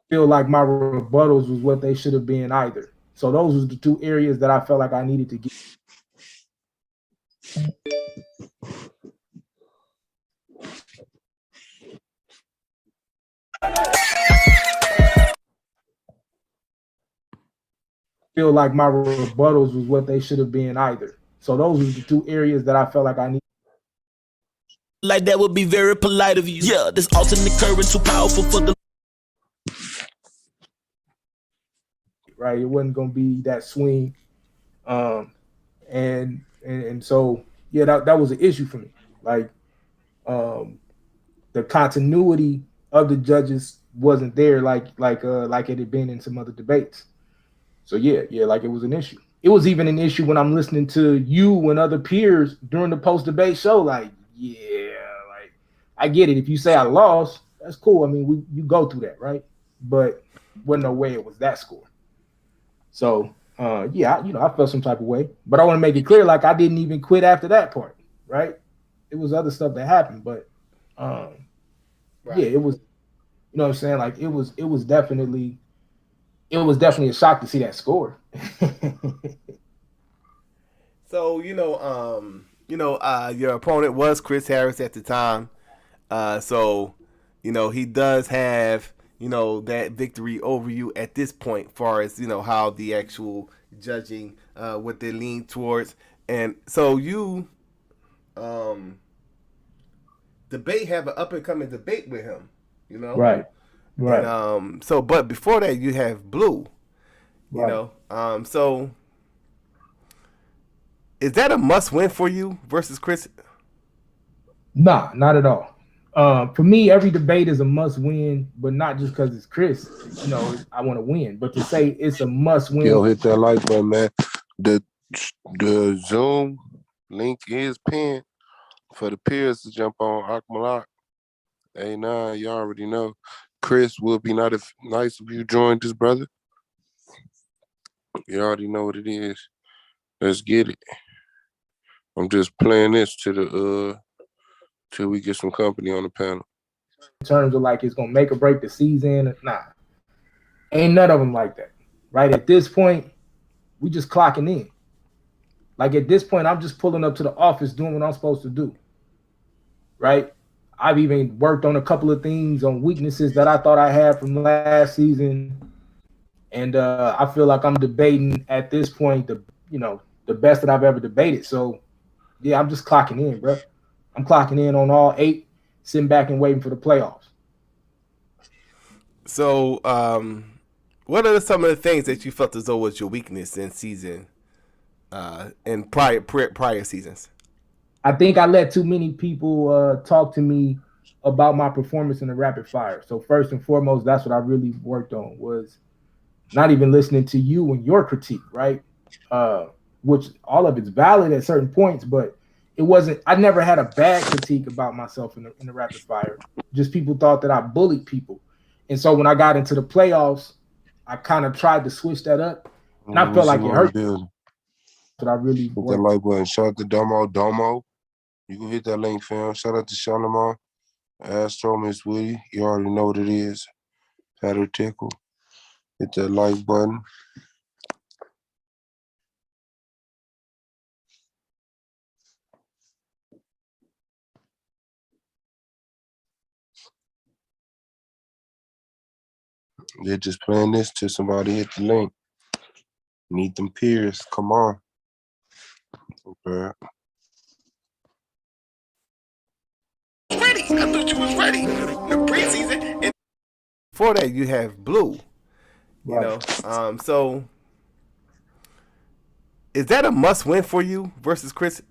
Feel like my rebuttals was what they should have been either. So those was the two areas that I felt like I needed to get. Feel like my rebuttals was what they should have been either. So those was the two areas that I felt like I needed. Like that would be very polite of you. Yeah, this alternate current too powerful for the. Right, it wasn't gonna be that swing, and so yeah, that was an issue for me. Like, the continuity of the judges wasn't there, like it had been in some other debates. So yeah, like it was an issue. It was even an issue when I'm listening to you and other peers during the post debate show. Like, yeah, like I get it. If you say I lost, that's cool. I mean, you go through that, right? But wasn't no way it was that score. So yeah, I felt some type of way, but I want to make it clear, like I didn't even quit after that part, right? It was other stuff that happened, but right. Yeah, it was, you know what I'm saying? Like it was definitely a shock to see that score. So your opponent was Chris Harris at the time. So he does have that victory over you at this point, far as how the actual judging what they lean towards, and so you debate have an up and coming debate with him, Right. And so but before that you have Blue, Right. So is that a must win for you versus Chris? Nah, not at all. For me, every debate is a must win, but not just because it's Chris. I want to win, but to say it's a must win. Yo, hit that like button, man. The Zoom link is pinned for the peers to jump on Akmalak. Hey, nah, you already know. Chris would be nice if you joined this, brother. You already know what it is. Let's get it. I'm just playing this till we get some company on the panel. In terms of like it's gonna make or break the season, nah, ain't none of them like that. Right at this point, we just clocking in. Like at this point, I'm just pulling up to the office doing what I'm supposed to do. Right? I've even worked on a couple of things on weaknesses that I thought I had from last season, and I feel like I'm debating at this point the best that I've ever debated. So yeah, I'm just clocking in, bro. I'm clocking in on all 8, sitting back and waiting for the playoffs. So, what are some of the things that you felt as though was your weakness in season, in prior seasons? I think I let too many people talk to me about my performance in the rapid fire. So first and foremost, that's what I really worked on, was not even listening to you and your critique, right? Which all of it's valid at certain points, but it wasn't. I never had a bad critique about myself in the rapid fire. Just people thought that I bullied people, and so when I got into the playoffs, I kind of tried to switch that up, and I felt like it hurt. But I really hit that like button. Shout out to Domo. You can hit that link, fam. Shout out to Shalimar, Astro, Miss Woody. You already know what it is. Patter Tickle. Hit that like button. They're just playing this till somebody hit the link. Need them peers. Come on. Okay. Ready. I thought you was ready. The preseason. And before that, you have Blue. So is that a must win for you versus Chris?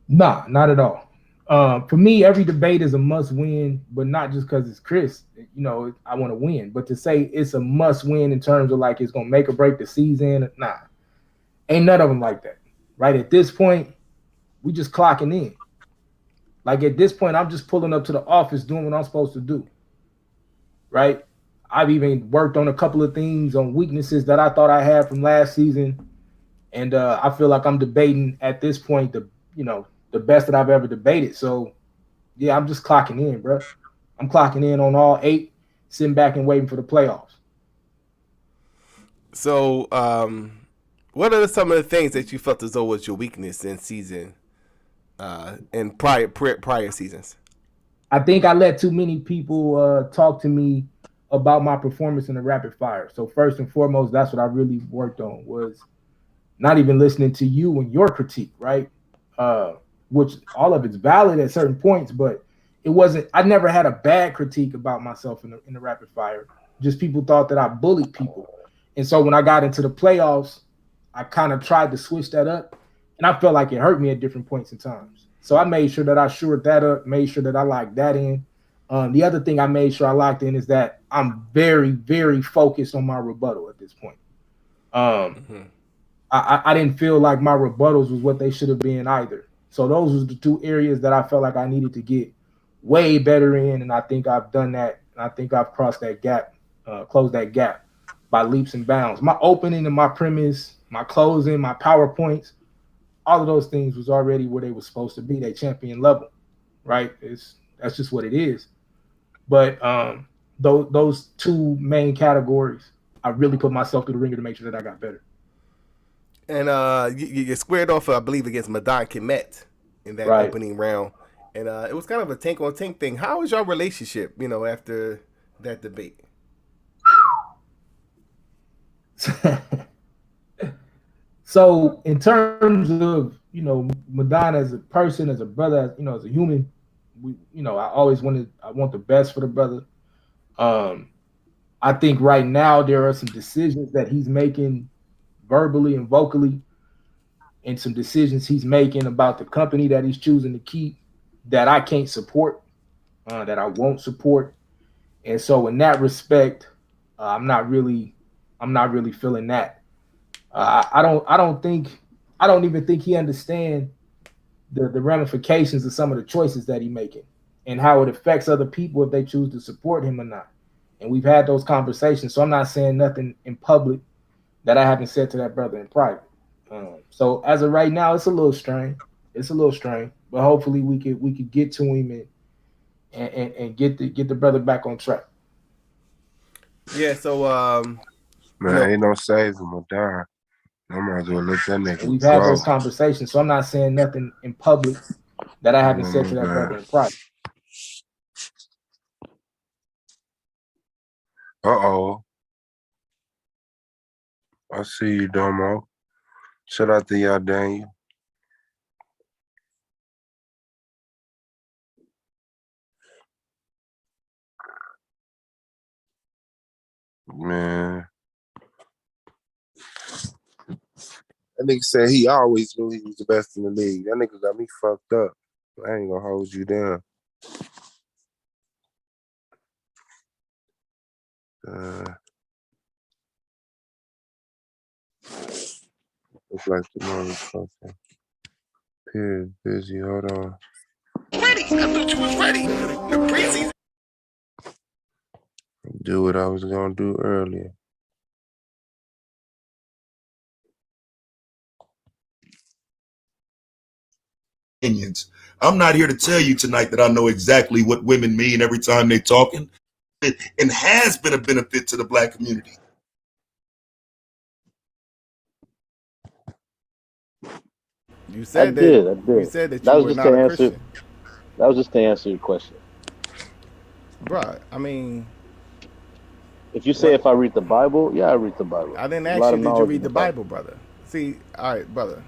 Nah, not at all. For me, every debate is a must win, but not just because it's Chris. I want to win, but to say it's a must win in terms of like it's gonna make or break the season, nah, ain't none of them like that. Right at this point, we just clocking in. Like at this point, I'm just pulling up to the office doing what I'm supposed to do. Right. I've even worked on a couple of things on weaknesses that I thought I had from last season, and I feel like I'm debating at this point the best that I've ever debated. So yeah, I'm just clocking in, bro. I'm clocking in on all 8, sitting back and waiting for the playoffs. So, what are some of the things that you felt as though was your weakness in season, in prior seasons? I think I let too many people talk to me about my performance in the rapid fire. So first and foremost, that's what I really worked on was not even listening to you and your critique, right? Uh, which all of it's valid at certain points, but it wasn't. I never had a bad critique about myself in the rapid fire. Just people thought that I bullied people, and so when I got into the playoffs, I kind of tried to switch that up, and I felt like it hurt me at different points in times. So I made sure that I shored that up, made sure that I locked that in. The other thing I made sure I locked in is that I'm very, very focused on my rebuttal at this point. Um, Mm-hmm. I didn't feel like my rebuttals was what they should have been either. So those was the 2 areas that I felt like I needed to get way better in, and I think I've done that. And I think I've crossed that gap, closed that gap by leaps and bounds. My opening and my premise, my closing, my PowerPoints, all of those things was already where they were supposed to be. They champion level, right? That's just what it is. But those 2 main categories, I really put myself through the ringer to make sure that I got better. And you squared off, I believe, against Madan Kemet in that Right. opening round, and it was kind of a tank on tank thing. How was your relationship, after that debate? So in terms of Madonna as a person, as a brother, as a human, I want the best for the brother. Um, I think right now there are some decisions that he's making verbally and vocally, and some decisions he's making about the company that he's choosing to keep that I can't support, that I won't support. And so in that respect, I'm not really, feeling that. I don't even think he understands the ramifications of some of the choices that he's making and how it affects other people if they choose to support him or not. And we've had those conversations. So I'm not saying nothing in public that I haven't said to that brother in private. So as of right now, it's a little strange. It's a little strange, but hopefully we could get to him and get the brother back on track. Yeah. So Man, ain't no saving him or dying. I might as well let that And nigga we've had go. those conversations. So I'm not saying nothing in public that I haven't said to that brother in private. Uh-oh. I see you, Domo. Shout out to y'all, Daniel. Man. That nigga said he always knew he was the best in the league. That nigga got me fucked up. I ain't gonna hold you down. Looks like the motherfucker. Period. Busy. Hold on. Ready? I thought you was ready. The preseason. Do what I was gonna do earlier. Opinions. I'm not here to tell you tonight that I know exactly what women mean every time they're talking, and has been a benefit to the black community. you I said that did. I you did. said that That you was were just not to a answer. Christian, That was just to answer your question. bro. I mean, If you say what? if I read the Bible, yeah, I read the Bible. I didn't There's a ask lot you, of did you knowledge in read the the Bible. Bible, brother? See, all right, brother.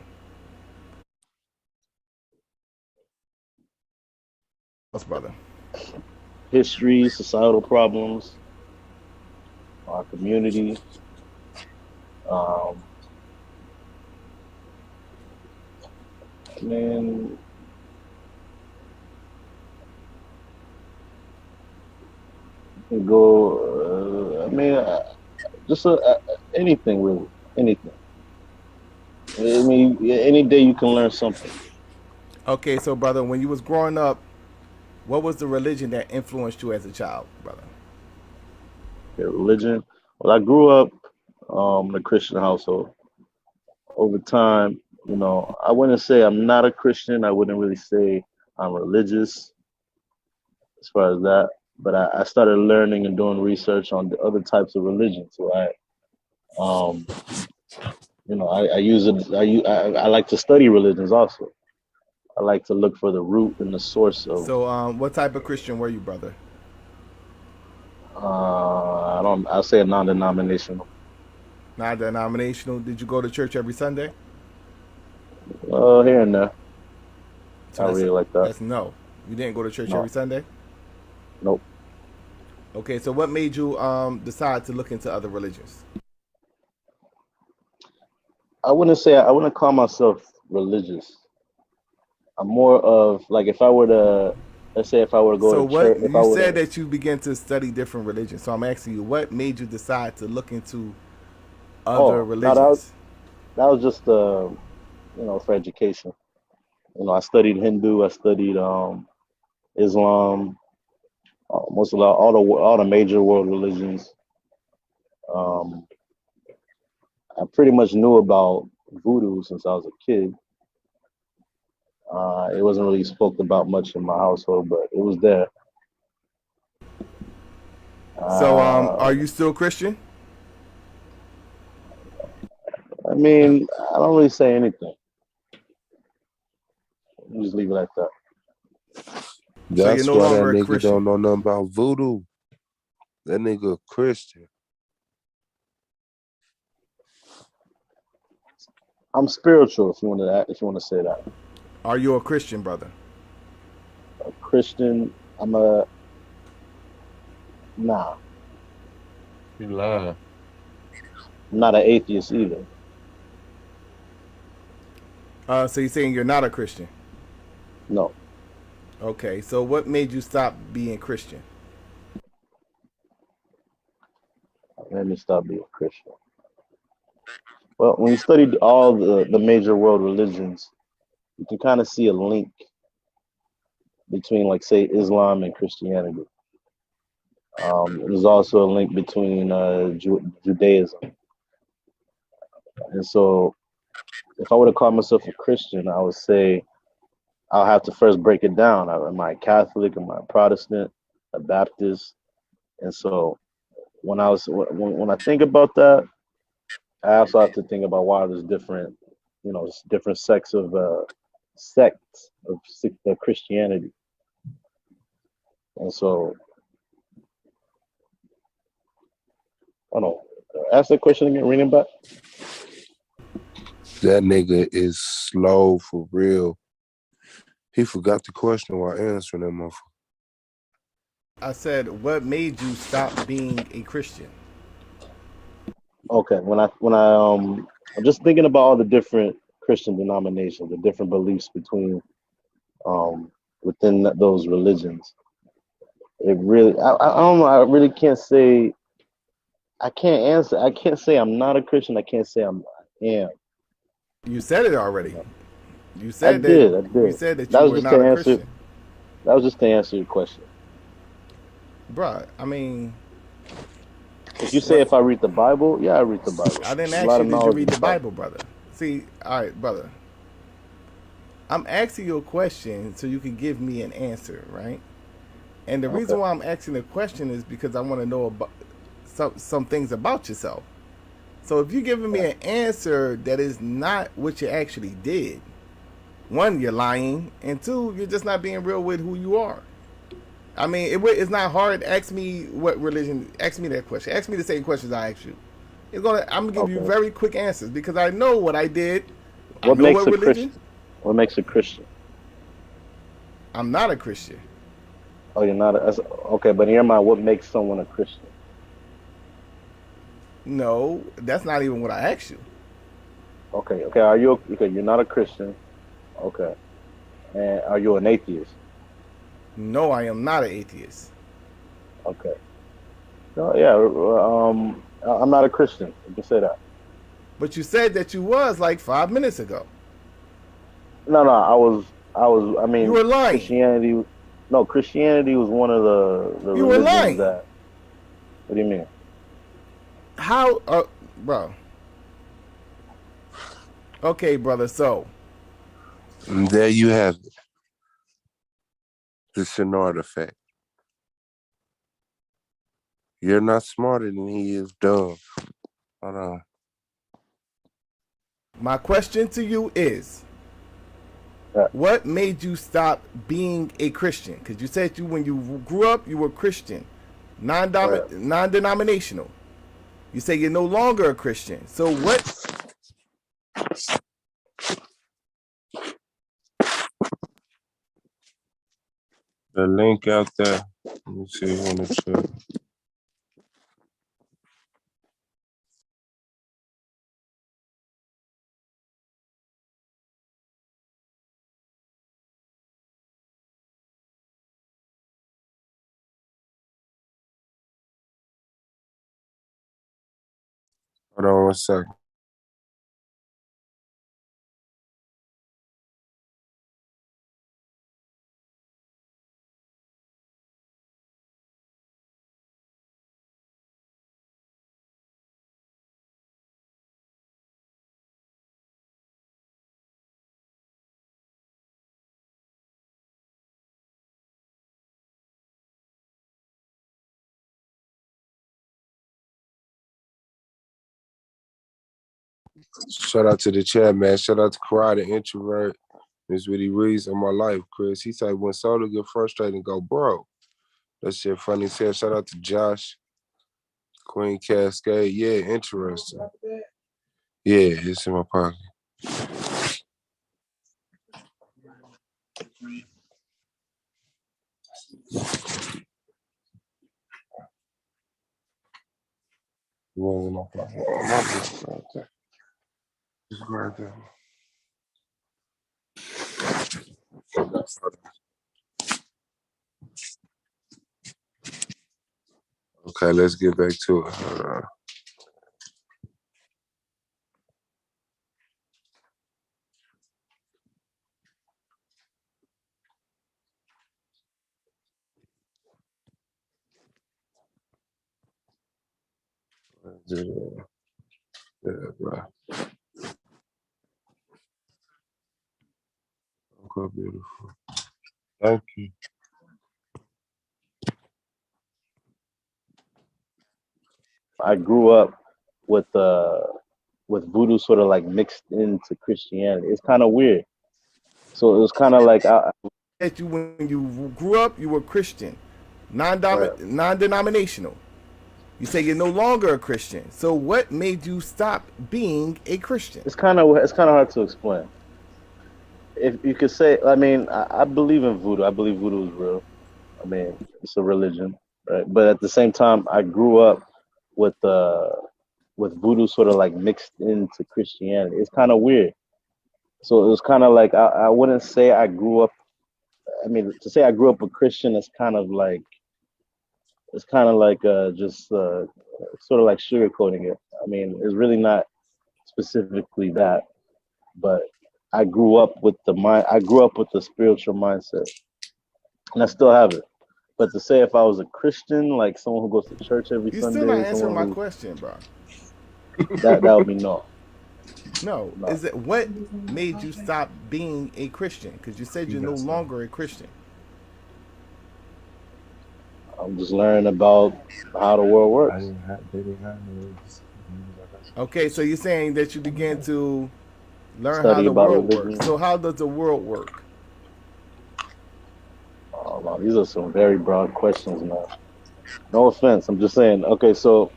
What's brother? History, societal problems, our community. Um, man, and go. I mean, just anything really, anything. I mean, any day you can learn something. Okay, so brother, when you was growing up, what was the religion that influenced you as a child, brother? Okay, religion. Well, I grew up in a Christian household. Over time, I wouldn't say I'm not a Christian. I wouldn't really say I'm religious as far as that. But I started learning and doing research on the other types of religions. So um, I use it. I like to study religions also. I like to look for the root and the source of. So, what type of Christian were you, brother? I don't. I'll say a non-denominational. Non-denominational. Did you go to church every Sunday? Here and there. So I really like that. that's no. You didn't go to church every No. Sunday. Nope. Okay, so what made you decide to look into other religions? I wouldn't call myself religious. I'm more of like if I were to let's say if I were to go So to what church, if I you were said to that you began to study different religions. So I'm asking you, what made you decide to look into other now that religions? that was just for education. I studied Hindu, I studied Islam, most of all the major world religions. Um, I pretty much knew about voodoo since I was a kid. It wasn't really spoke about much in my household, but it was there. So Uh, are you still Christian? I mean, I don't really say anything. Just leave it like that. So you're That's no why that longer a nigga Christian. don't know nothing about voodoo. That nigga a Christian. I'm spiritual, if you want to say that. Are you a Christian, brother? A Christian, I'm a nah. You lying. I'm not an atheist either. So you're saying you're not a Christian? No. Okay. So what made you stop being Christian? Let me stop being Christian. Well, when you study all the major world religions, you can kind of see a link between, like, say, Islam and Christianity. There's also a link between Judaism. And so, if I were to call myself a Christian, I would say I'll have to first break it down. Am I Catholic? Am I Protestant? A Baptist? And so, when I think about that, I also have to think about why there's different sects of Christianity. And so, I don't know. Ask that question again, reading back. That nigga is slow for real. He forgot the question while answering that motherfucker. I said, what made you stop being a Christian? Okay, I'm just thinking about all the different Christian denominations, the different beliefs um within those religions. It really, I don't know. I really can't say. I can't answer. I can't say I'm not a Christian. I can't say I am. You said it already. You I said that did. I you did. said that That you was were just not to a answer. Christian. That was just to answer your question. Bruh, I mean, If you say what if I read the Bible, yeah, I read the Bible. I didn't A ask lot you of did you knowledge read and the stuff. Bible, brother. See, all right, brother. I'm asking you a question so you can give me an answer, right? And the Okay. reason why I'm asking the question is because I want to know about some things about yourself. So if you're giving me Yeah. an answer that is not what you actually did, one, you're lying, and two, you're just not being real with who you are. I mean, it's not hard. Ask me what religion. Ask me that question. Ask me the same questions I asked you. I'm gonna give you Okay. very quick answers because I know what I did. I What know makes what a religion. Christian? What makes a Christian? I'm not a Christian. Oh, you're not. Okay, but in your mind, what makes someone a Christian? No, that's not even what I asked you. Okay. Okay. Are you okay? You're not a Christian. Okay. And are you an atheist? No, I am not an atheist. Okay. No, yeah. I'm not a Christian. You can say that. But you said that you was like 5 minutes ago. No, no. I was. I You mean, were lying. Christianity. No, Christianity was one of the You were religions lying. that. What do you mean? How, bro? Okay, brother. So And there you have it. The Shenard effect. You're not smarter than he is dumb. Hold on. my question to you is, Yeah, what made you stop being a Christian? Because you said when you grew up, you were Christian, yeah. non-denominational. You say you're no longer a Christian. So what? The link out there. Let me see on the chat. Hold on one second. Shout out to the chat, man. Shout out to Karate, the introvert. That's what he reads in my life, Chris. He said when Soda get frustrated and go, bro. That shit funny. Said shout out to Josh, Queen Cascade. Yeah, interesting. Yeah, it's in my pocket. It was in my pocket. Oh, my book right there. It's right there. Okay, let's get back to it. Hold on. Yeah, bro. Okay, beautiful. Thank you. I grew up with voodoo sort of like mixed into Christianity. It's kind of weird. So it was kind of like That you when you grew up, you were Christian, uh, non-denominational. You say you're no longer a Christian. So what made you stop being a Christian? it's kind of hard to explain. If you could say, I mean, I believe in voodoo. I believe voodoo is real. I mean, it's a religion, right? But at the same time, I grew up with voodoo sort of like mixed into Christianity. It's kind of weird. So it was kind of like I wouldn't say I grew up. I mean, to say I grew up a Christian is kind of like just sort of like sugarcoating it. I mean, it's really not specifically that, but I grew up with the mind. I grew up with the spiritual mindset, and I still have it. But to say if I was a Christian, like someone who goes to church every You still not Sunday, answering someone my who question, bro. that would be no, No, no. is it what made you stop being a Christian? Because you said you're no longer a Christian. I'm just learning about how the world works. Okay, so you're saying that you began to learn how Study the about world works. religion. So how does the world work? Oh, wow, these are some very broad questions, man. No offense, I'm just saying. Okay, so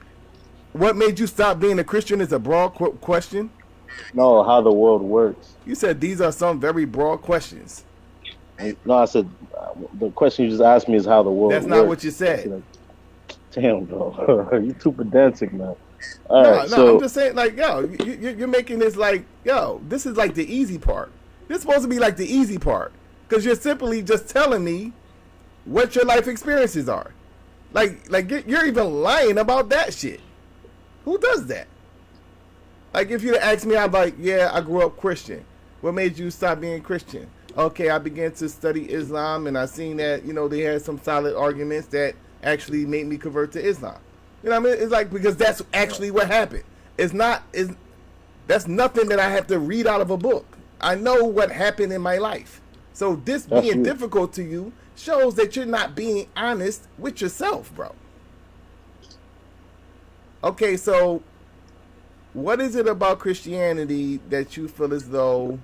What made you stop being a Christian is a broad question. no, how the world works. You said these are some very broad questions. No, I said the question you just asked me is how the world That's not what you works. said. Damn, bro, you too pedantic, man. All No, right, no, I'm so just saying, like, yo, you're making this like, yo, this is like the easy part. This is supposed to be like the easy part, because you're simply just telling me what your life experiences are. Like you're even lying about that shit. Who does that? Like if you'd asked me, I'm like, yeah, I grew up Christian. What made you stop being Christian? Okay, I began to study Islam, and I seen that they had some solid arguments that actually made me convert to Islam. You know what I mean? It's like because that's actually what happened. It's not is that's nothing that I have to read out of a book. I know what happened in my life. So this That's being you. difficult to you shows that you're not being honest with yourself, bro. Okay, so what is it about Christianity that you feel as though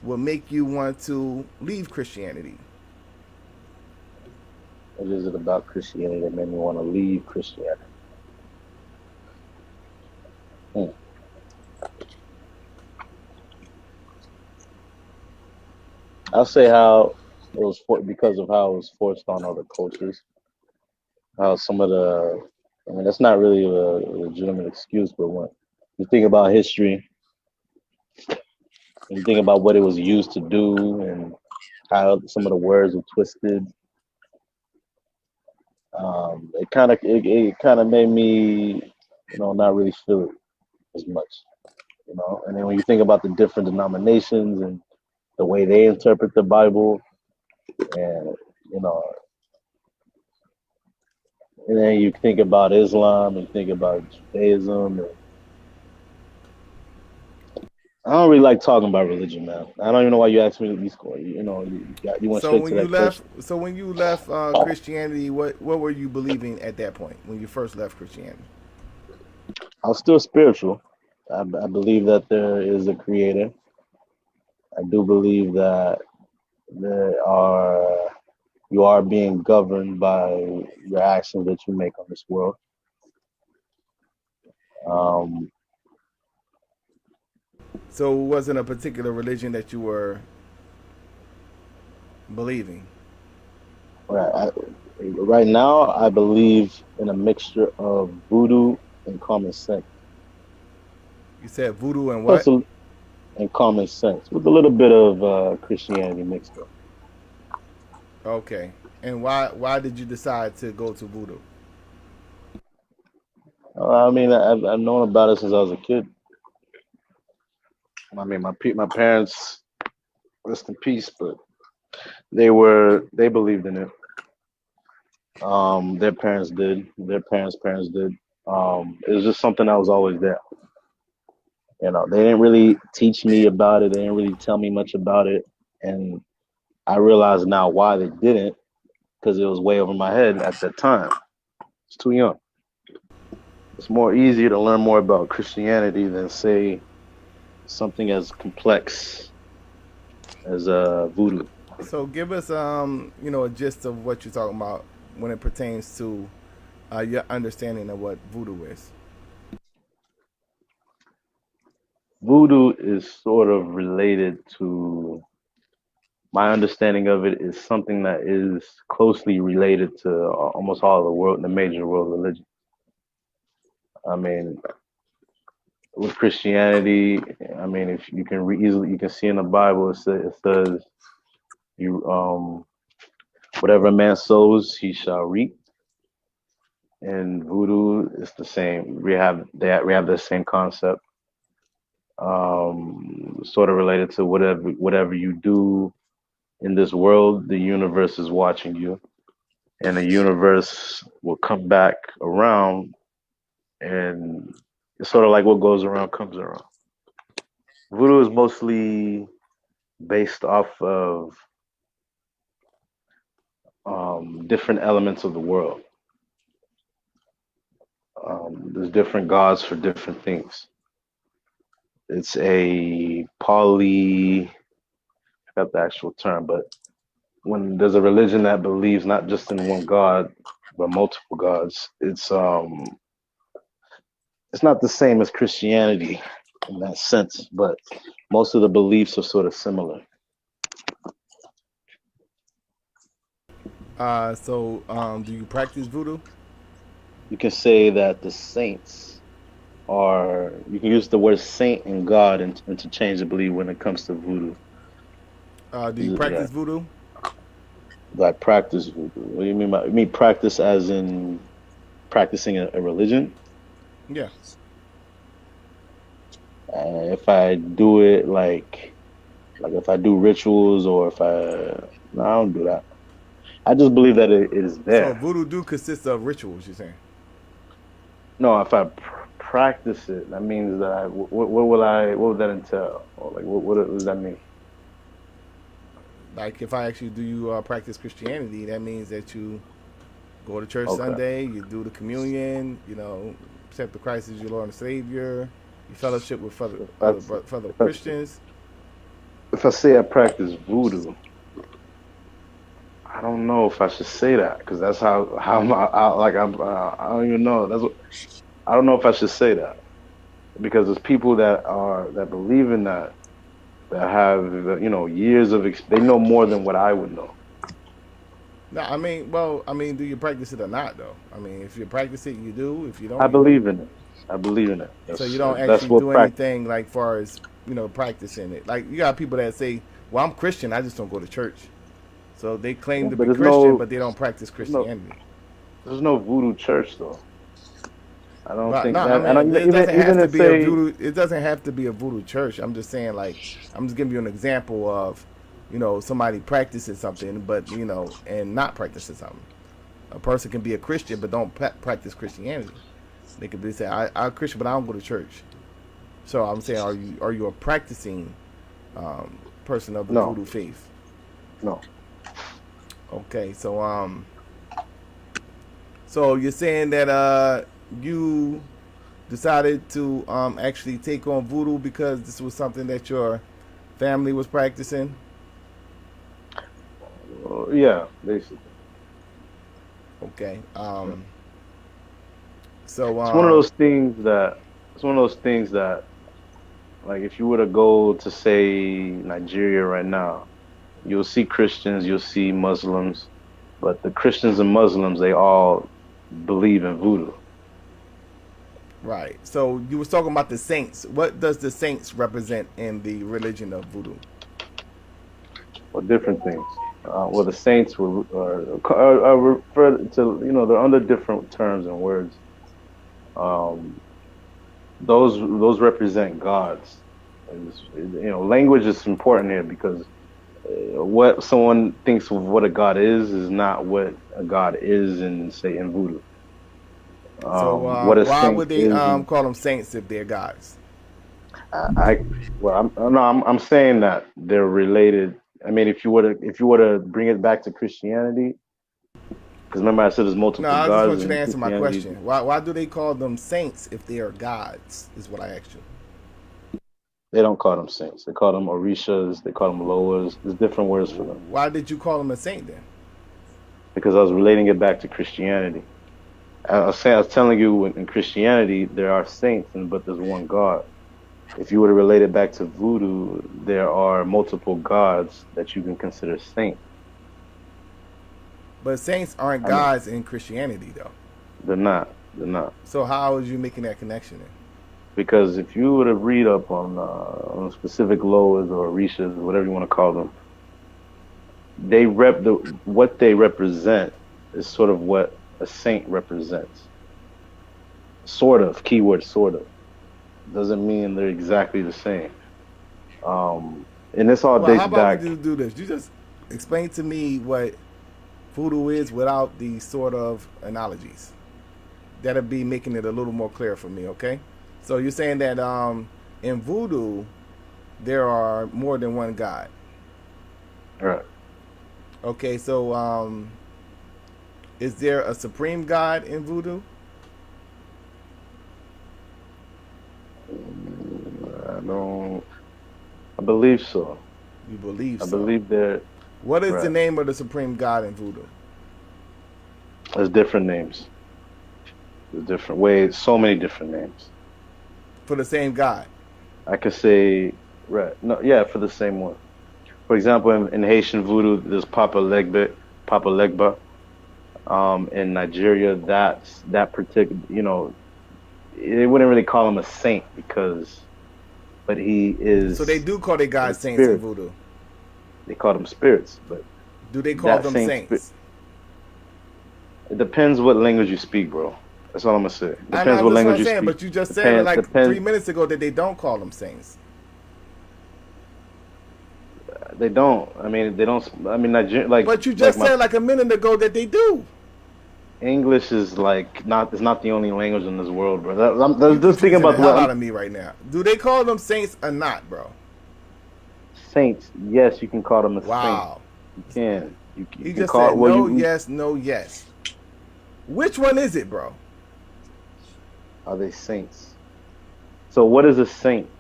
will make you want to leave Christianity? What is it about Christianity that made me want to leave Christianity? Hmm. I'll say how it was because of how it was forced on other cultures. How some of I mean, that's not really a legitimate excuse, but when you think about history, and you think about what it was used to do, and how some of the words were twisted, it kind of made me, not really feel it as much, And then when you think about the different denominations and the way they interpret the Bible, and you know, and then you think about Islam and think about Judaism. And I don't really like talking about religion, man. I don't even know why you asked me these questions. You went So straight when to you that left, question. Christianity, what were you believing at that point when you first left Christianity? I was still spiritual. I believe that there is a creator. I do believe that there are you are being governed by your actions that you make on this world. Um, So it wasn't a particular religion that you were believing. right now, I believe in a mixture of voodoo and common sense. You said voodoo and Plus, what? and common sense with a little bit of Christianity mixed up. Okay. And why did you decide to go to voodoo? I mean, I've known about it since I was a kid. I mean, my parents, rest in peace, but they believed in it. Their parents did. Their parents did. It was just something that was always there. They didn't really teach me about it. They didn't really tell me much about it, and I realize now why they didn't, because it was way over my head at that time. It's too young. It's more easier to learn more about Christianity than say something as complex as voodoo. So give us a gist of what you're talking about when it pertains to your understanding of what voodoo is. Voodoo is sort of related to my understanding of it is something that is closely related to almost all of the major world religions. I mean, with Christianity, I mean, if you can easily you can see in the Bible it says you whatever a man sows he shall reap. And voodoo is the same. We have the same concept. Sort of related to whatever you do in this world, the universe is watching you, and the universe will come back around, and it's sort of like what goes around comes around. Voodoo is mostly based off of different elements of the world. There's different gods for different things. It's a I forgot the actual term, but when there's a religion that believes not just in one god but multiple gods, it's not the same as Christianity in that sense, but most of the beliefs are sort of similar. Do you practice voodoo? You can say that the saints you can use the word saint and God interchangeably when it comes to voodoo. Do you Yeah, practice voodoo? like practice voodoo. What do you mean by? You mean practice as in practicing a religion. Yeah. If I do it like if I do rituals or if no, I don't do that. I just believe that it is So there. voodoo do consists of rituals, you're saying? No, if I practice it, that means that what would that entail? Or like, what does that mean? Like if I actually do you practice Christianity, that means that you go to church Okay. Sunday, you do the communion, you know, accept the Christ as your Lord and Savior, you fellowship with fellow If I, Christians. if I say I practice voodoo, I don't know if I should say that because that's how I don't even know. I don't know if I should say that because there's people that believe in that have years of they know more than what I would know. No, I mean, well, I mean, do you practice it or not, though? I mean, if you practice it, you do. If you I don't, you don't. believe in it. I believe in it. So you don't That's actually what do practice. anything like far as practicing it. Like you got people that say, "Well, I'm Christian. I just don't go to church." So they claim to But be Christian, but they don't practice Christianity. there's no voodoo church though. I don't But no, think I that. I don't mean, it doesn't have even to if be a say voodoo. It doesn't have to be a voodoo church. I'm just saying, like, I'm just giving you an example of, somebody practicing something, but and not practicing something. A person can be a Christian but don't practice Christianity. They could be say, I'm Christian, but I don't go to church. So I'm saying, are you a practicing person of the no, voodoo faith? no. Okay, so you're saying that you decided to actually take on voodoo because this was something that your family was practicing? Yeah, basically. Okay. Yeah. So It's one of those things that like if you were to go to say Nigeria right now, you'll see Christians, you'll see Muslims, but the Christians and Muslims they all believe in voodoo. right. So you was talking about the saints. What does the saints represent in the religion of voodoo? Or different things. Well, the saints are referred to, they're under different terms and words. Um, those represent gods. Language is important here because what someone thinks of what a god is not what a god is in say in voodoo. So What a why saint would they is, call them saints if they're gods? well, I'm saying that they're related. I mean, if you were to bring it back to Christianity, because remember I said there's No, multiple I just gods want you to in answer my Christianity. question. Why do they call them saints if they are gods? Is what I asked you. They don't call them saints. They call them orishas. They call them loas. There's different words for them Why did you call them a saint then? because I was relating it back to Christianity. I was telling you in Christianity there are saints, but there's one God. If you were to relate it back to voodoo, there are multiple gods that you can consider saints. But saints aren't I mean, gods in Christianity, though. they're not. They're not. So how is you making that connection then? Because if you were to read up on specific loas or orishas, whatever you want to call them, what they represent is sort of what a saint represents. Sort of, keyword sort of. Doesn't mean they're exactly the same. And this all Well, dates how about we back. just do this? You just explain to me what voodoo is without these sort of analogies. That'll be making it a little more clear for me, okay? So you're saying that in voodoo there are more than one god. Right. Okay, so is there a supreme god in voodoo? I believe so. You believe I so. believe there. What is the Right. name of the supreme god in voodoo? There's different names. There's different ways. So many different names. For the same god. I could say, right? No, yeah, for the same one. For example, in Haitian voodoo, there's Papa Legba. In Nigeria, that particular, they wouldn't really call him a saint but he is. So they do call their gods saints in spirit. voodoo. They call them spirits, but Do they call that them same saints? it depends what language you speak, bro. That's all I'm gonna say. I Depends know what that's what language I'm you saying, speak. but you just said like 3 Depends. minutes ago that they don't call them saints. They don't. I mean, they don't. I mean, Niger But you like just my said like a minute ago that they do. English is like not. It's not the only language in this world, bro. I'm You just thinking confusing the about hell what out of me right now. Do they call them saints or not, bro? saints. Yes, you can call them a saint. Wow. You can. You He can just call said it. Well, no, you yes, no, yes. Which one is it, bro? are they saints? So what is a saint?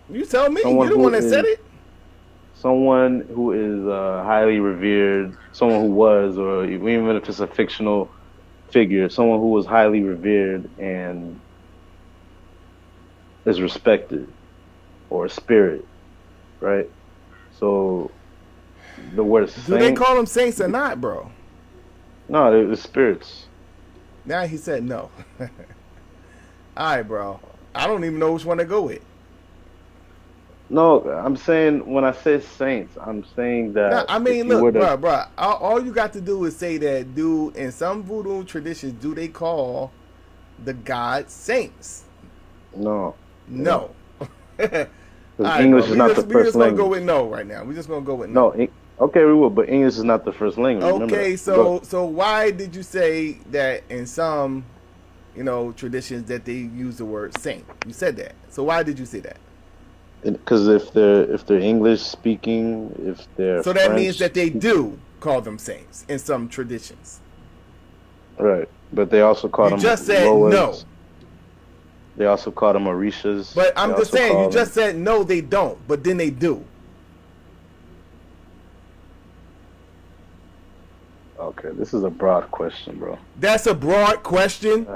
You tell me. Someone You're the who one that said is it. highly revered, someone who was, or even if it's a fictional figure, someone who was highly revered and is respected, or a spirit, right? So the word Do they saint, call them saints or not, bro? no, they're spirits. Now he said no. All right, bro. I don't even know which one to go with. No, I'm saying when I say saints, I'm saying No, that I if mean, you look, were to, bro. All you got to do is say that, dude. In some voodoo traditions, do they call the gods saints? no, they don't, No. All because right, bro. English is We not the just we first just gonna go with language. no right now. We just gonna go with no. No, okay, we will, but English is not the first language. Remember Okay, that. Go. so why did you say that in some, traditions that they use the word saint? You said that. So why did you say that? Because if they're English speaking, if they're So that means French that they speaking, do call them saints in some traditions. right? But they also call You them just said no. Loas. They also call them Orishas. But They I'm just also saying, you call just them. said no, they don't, but then they do. Okay, this is a broad question, bro. That's a broad question.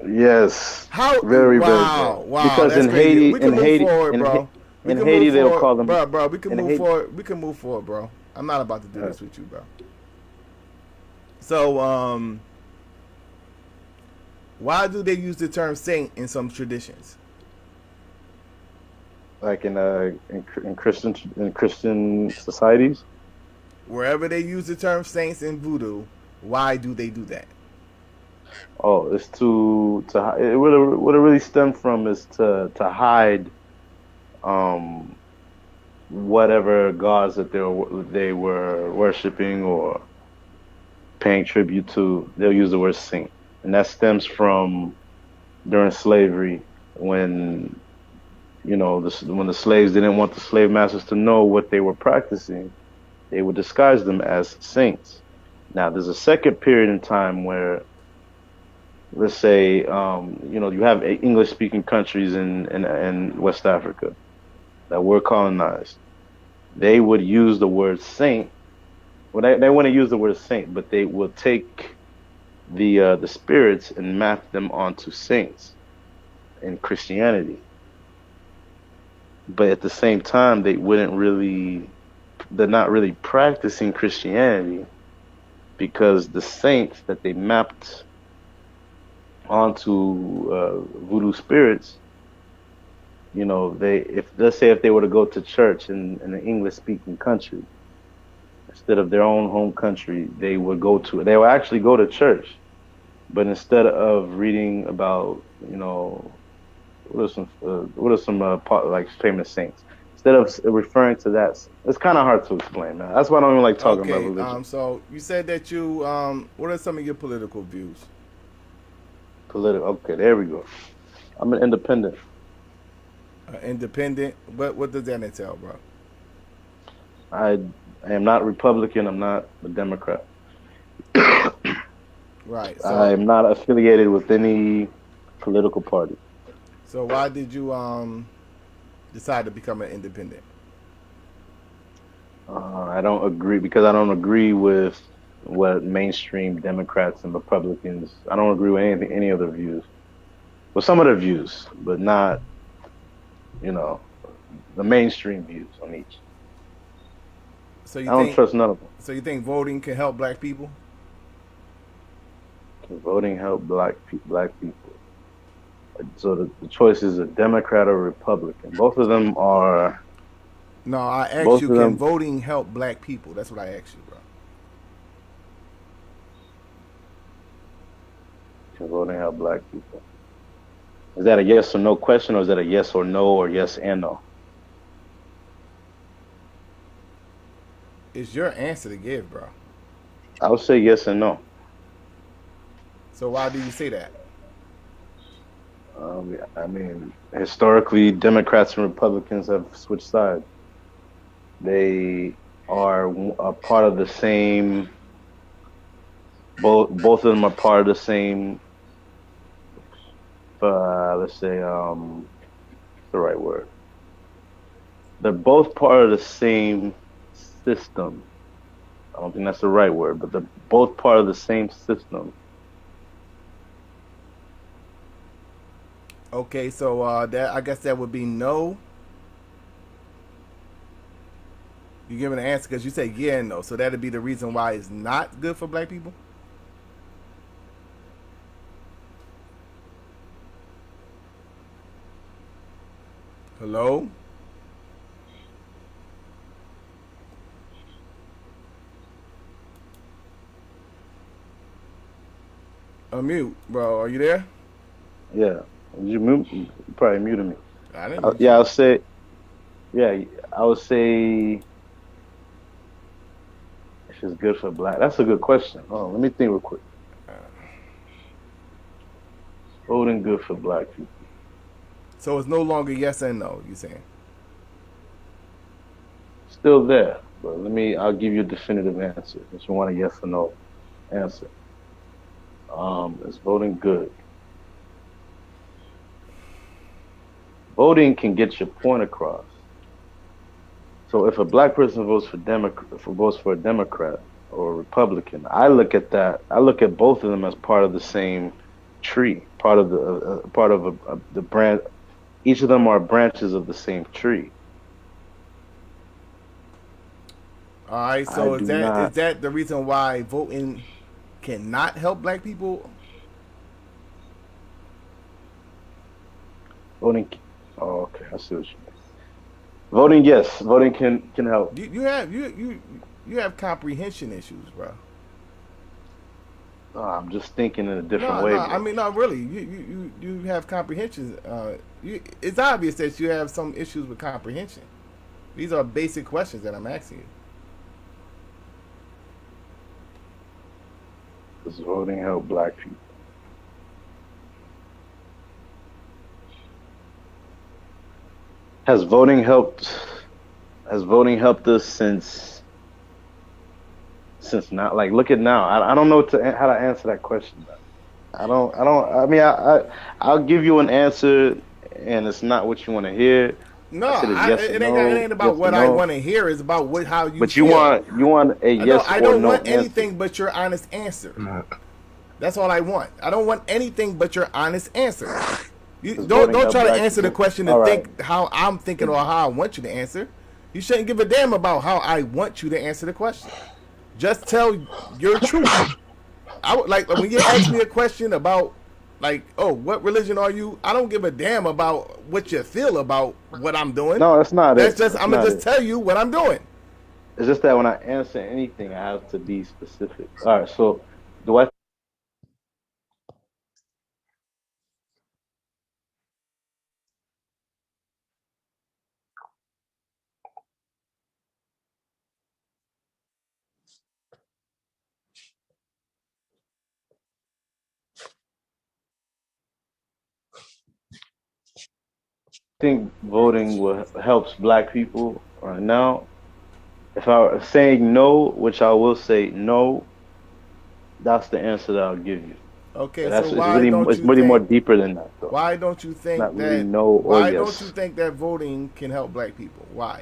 Yes, How? very very broad. Wow, Because that's in crazy. Haiti, We can in move Haiti, forward, bro. We in can move Haiti, they'll call forward, them bro. We can in move Haiti. forward. We can move forward, bro. I'm not about to do Uh, this with you, bro. So, why do they use the term saint in some traditions? like in Christian societies. Wherever they use the term saints in voodoo, why do they do that? Oh, it's what it really stemmed from is to hide um whatever gods that they were worshiping or paying tribute to. They'll use the word saint, and that stems from during slavery when when the slaves didn't want the slave masters to know what they were practicing, they would disguise them as saints. Now, there's a second period in time where, let's say, you have English speaking countries in West Africa that were colonized. They would use the word saint. Well, they want to use the word saint, but they will take the spirits and map them onto saints in Christianity. But at the same time, they're not really practicing Christianity because the saints that they mapped onto voodoo spirits, if let's say if they were to go to church in an English speaking country instead of their own home country, they would actually go to church, but instead of reading about, like famous saints, instead of referring to that, it's kind of hard to explain, man. That's why I don't even like talking about Okay, religion. so you said that what are some of your political views? Political. Okay, there we go. I'm an independent. Independent. What does that entail, bro? I I am not Republican. I'm not a Democrat. Right. I So am not affiliated with any political party. why did you decide to become an independent? I don't agree because I don't agree with what mainstream Democrats and Republicans. I don't agree with any of their views. Well, some of their views, but not you know the mainstream views on each. So you I don't think trust none of them. so you think voting can help black people? Can voting help black people? So the choice is a Democrat or Republican. Both of them are. No, I asked Both you, of can them. voting help black people? That's what I asked you, bro. Can voting help black people? Is that a yes or no question, or is that a yes or no, or yes and no? It's your answer to give, bro. I would say yes and no. So why do you say that? I mean, historically, Democrats and Republicans have switched sides. They are a part of the same. Both of them are part of the same. Let's say, what's the right word? They're both part of the same system. I don't think that's the right word, but they're both part of the same system. Okay, so that I guess that would be no. You give an answer because you say yeah and no, so that'd be the reason why it's not good for black people. Hello. Unmute, bro. Are you there? Yeah. Did you mute? You probably muted me. I didn't. Yeah, I'll say. Yeah, I would say if it's good for black. That's a good question. Oh, let me think real quick. Voting good for black people. So it's no longer yes and no. You saying? Still there, but I'll give you a definitive answer. If you want a yes or no answer. Is voting good? Voting can get your point across. So if a black person votes for a Democrat or a Republican, I look at that. I look at both of them as part of the same tree, part of the branch. Each of them are branches of the same tree. All right. So is that the reason why voting cannot help black people? Voting. Oh, okay. I see what you mean. Voting, yes. Voting can help. You have comprehension issues, bro. I'm just thinking in a different way. No, I mean, not really. You have comprehension. It's obvious that you have some issues with comprehension. These are basic questions that I'm asking you. Does voting help black people? Has voting helped us since now? Like, look at now. I don't know how to answer that question. I mean, I'll give you an answer, and it's not what you want to hear. No, Yes it ain't about yes what no. I want to hear. It's about how you. But feel. you want a yes I or don't no want answer. anything but your honest answer. That's all I want. I don't want anything but your honest answer. You don't try to answer the question and think how I'm thinking or how I want you to answer. You shouldn't give a damn about how I want you to answer the question. Just tell your truth. I would like when you ask me a question about like, oh, what religion are you? I don't give a damn about what you feel about what I'm doing. No, that's not it. I'm gonna just tell you what I'm doing. It's just that when I answer anything, I have to be specific. All right, so do I think voting helps black people right now? If I were saying no, which I will say no, that's the answer that I'll give you. Okay, That's so why don't it's you really think, more deeper than that, though. why don't you think Not that really no or why yes. don't you think that voting can help black people? Why?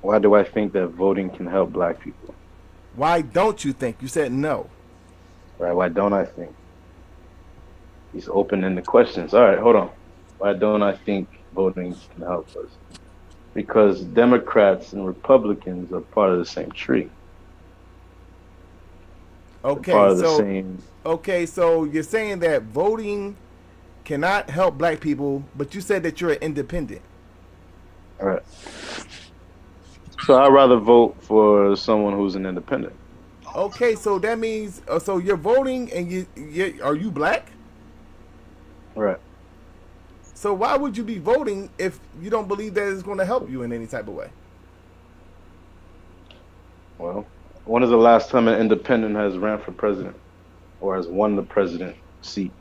Why do I think that voting can help black people? Why don't you think? You said no. Right? Why don't I think? He's opening the questions. All right, hold on. Why don't I think voting can help us? Because Democrats and Republicans are part of the same tree. Okay, part of so the same. Okay, so you're saying that voting cannot help black people, but you said that you're an independent. All right. So I'd rather vote for someone who's an independent. Okay, so that means so you're voting and you are you black? Right. So why would you be voting if you don't believe that it's going to help you in any type of way? Well, when is the last time an independent has ran for president or has won the president seat?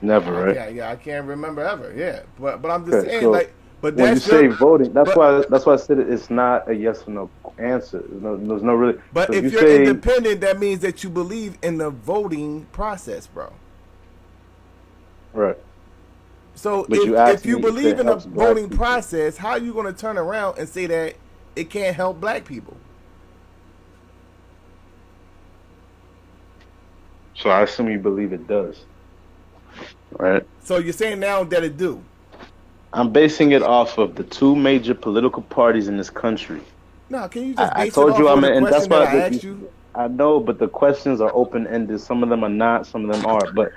Never, I right? can't. Yeah, I can't remember ever. Yeah, but I'm just Okay, saying so like, but when you that's say your, voting, but that's why I said it's not a yes or no answer. There's no really. but So if you if you're say independent, that means that you believe in the voting process, bro. right, So but you if asked you me if believe it in the helps black voting people. process, how are you going to turn around and say that it can't help black people? So I assume you believe it does, right? So you're saying now that it do. I'm basing it off of the two major political parties in this country. No, can you just I base it told you off of I'm the in, and question that's that why I asked you? I know, but the questions are open ended. Some of them are not, some of them are. But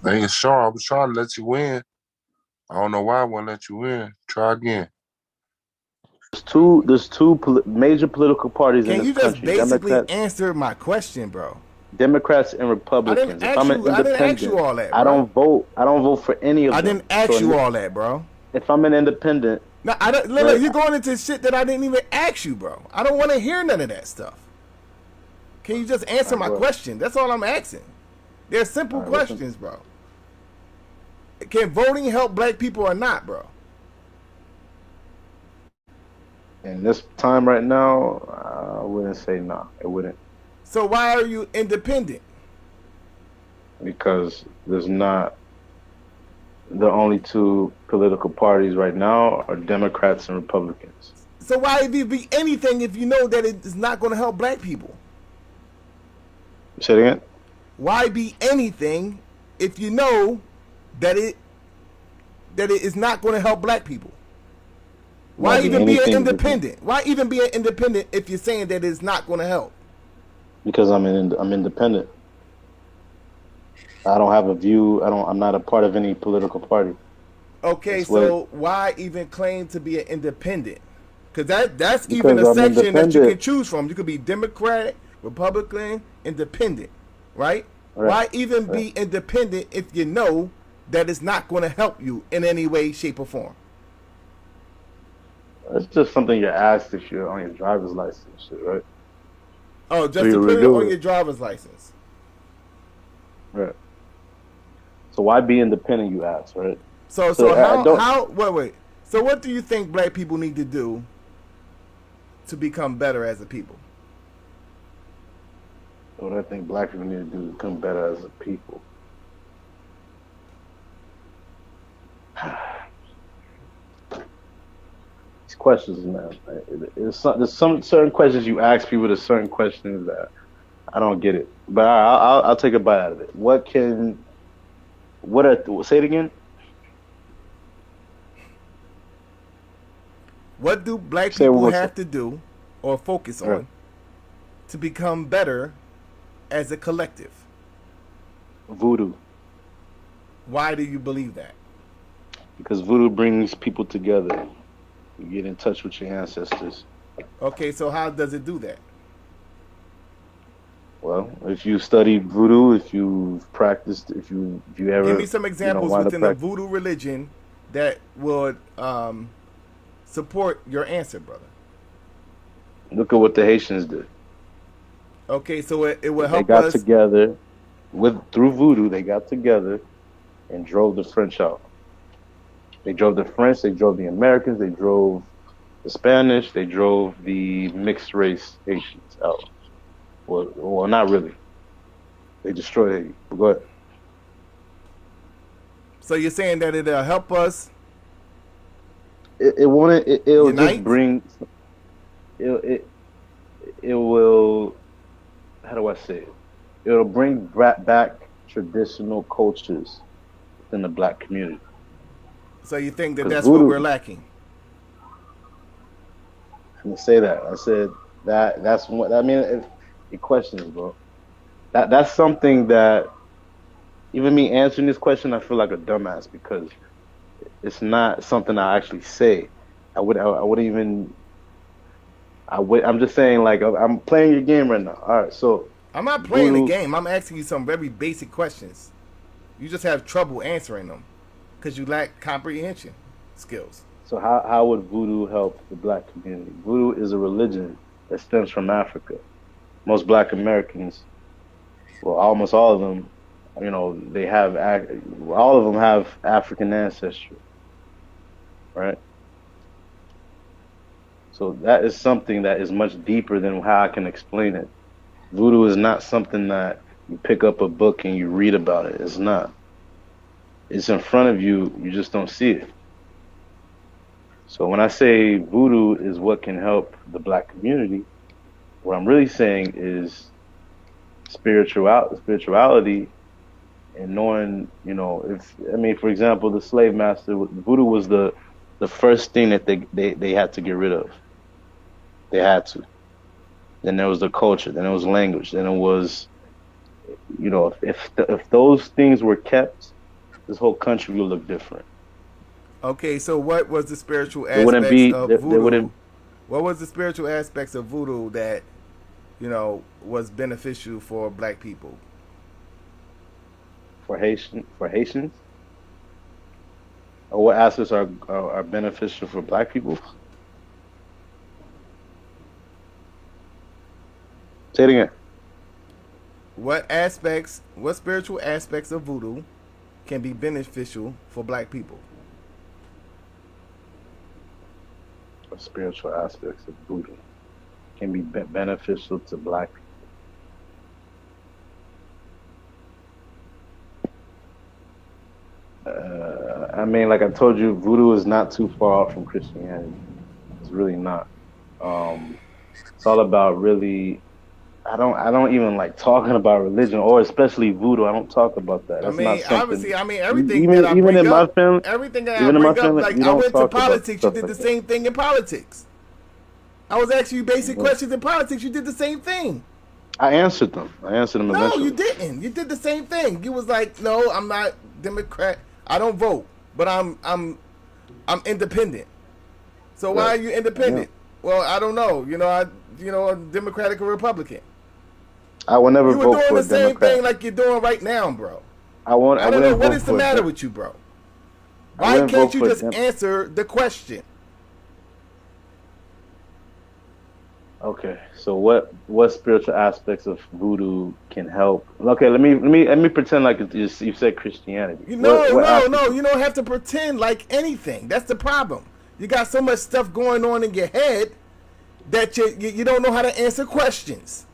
Hey, Sean, I was trying to let you win. I don't know why I won't let you win. Try again. there's two major political parties in Can this you just country: basically answer my question, bro? Democrats and I didn't Republicans. If ask I'm an you. I didn't ask you independent, all that, I bro. don't vote. I don't vote for any I of didn't them. ask you all that, bro. If I'm an independent, No, I don't. Look, right? you're going into shit that I didn't even ask you, bro. I don't want to hear none of that stuff. Can you just All answer right, my go ahead. question? That's all I'm asking. They're simple All right, listen. questions, bro. Can voting help black people or not, bro? In this time right now, I wouldn't say no. It wouldn't So why are you independent? because there's not the only two political parties right now are Democrats and Republicans. So why even be anything if you know that it is not going to help black people? Say it again. Why be anything if you know that it is not going to help black people? Why Why be even be an anything? independent? Why even be an independent if you're saying that it's not going to help? Because I'm independent. I don't have a view. I'm not a part of any political party. Okay, That's what. so why even claim to be an independent? Because that's even Because a I'm section that you can independent. choose from. You could be Democrat, Republican, Independent, right? Right. Why even Right. be independent if you know that it's not going to help you in any way, shape, or form? It's just something you're asked if you're on your driver's license, shit, right? Oh, So just to you put it on renew your it. driver's license. Right. So why be independent? You ask, right? So So I don't. wait. So what do you think black people need to do to become better as a people? What I think black people need to do to become better as a people. These questions, man. There's some certain questions you ask people. There's certain questions that I don't get it. But I'll take a bite out of it. Say it again? What do black Say it one people more time. have to do or focus All right. on to become better as a collective? Voodoo. Why do you believe that? Because voodoo brings people together. You get in touch with your ancestors. Okay, so how does it do that? Well, if you study voodoo, if you've practiced, if you Give me ever, some examples wind up within the practicing. voodoo religion that would support your answer, brother. Look at what the Haitians did. Okay, so it will They help got us. together through voodoo. They got together and drove the French out. They drove the French. They drove the Americans. They drove the Spanish. They drove the mixed race Haitians out. Well, not really. They destroyed Haiti. But go ahead. So you're saying that it'll help us It won't. It'll just unite? bring. It will. How do I say it? It'll bring back traditional cultures within the black community. So you think that Because that's what we're voodoo, lacking? I didn't say that. I said that. That's what I mean. Your questions, bro. That's something that even me answering this question, I feel like a dumbass because it's not something I actually say. I wouldn't even. I'm just saying, like, I'm playing your game right now. All right, so I'm not playing the voodoo. game. I'm asking you some very basic questions. You just have trouble answering them because you lack comprehension skills. So how would voodoo help the black community? Voodoo is a religion that stems from Africa. Most black Americans, well, almost all of them, they have all of them have African ancestry, right? So that is something that is much deeper than how I can explain it. Voodoo is not something that you pick up a book and you read about it. It's not. It's in front of you, you just don't see it. So when I say voodoo is what can help the black community, what I'm really saying is spirituality and knowing, for example, the slave master, voodoo was the first thing that they had to get rid of. They had to. Then there was the culture. Then it was language. Then it was, if those things were kept, this whole country would look different. Okay, so what was the spiritual There wouldn't aspects be of there voodoo? wouldn't What was the spiritual aspects of voodoo that was beneficial for black people? for Haitians. Or what aspects are beneficial for black people? Say it again. What spiritual aspects of voodoo can be beneficial for black people? What spiritual aspects of voodoo can be beneficial to black people? Like I told you, voodoo is not too far off from Christianity. It's really not. It's all about really. I don't even like talking about religion or especially voodoo. I don't talk about that. I That's not mean, something. obviously, Even in my family, like we I don't went to talk about politics, you stuff did the like that. same thing in politics. I was asking you basic Mhm. questions in politics, you did the same thing. I answered them. I answered them No, you eventually. didn't. You did the same thing. You was like, no, I'm not Democrat. I don't vote, but I'm independent. So why Right. are you Yeah. independent? Well, I don't know. I'm Democratic or Republican. I will never You were vote doing for the a same Democrat. thing like you're doing right now, bro. I I don't know wouldn't what vote is the for a matter Dem. with you, bro. I Why wouldn't can't vote you for a just Dem. answer the question? Okay, so what spiritual aspects of voodoo can help? Okay, let me pretend like you said Christianity. What aspects? You don't have to pretend like anything. That's the problem. You got so much stuff going on in your head that you don't know how to answer questions.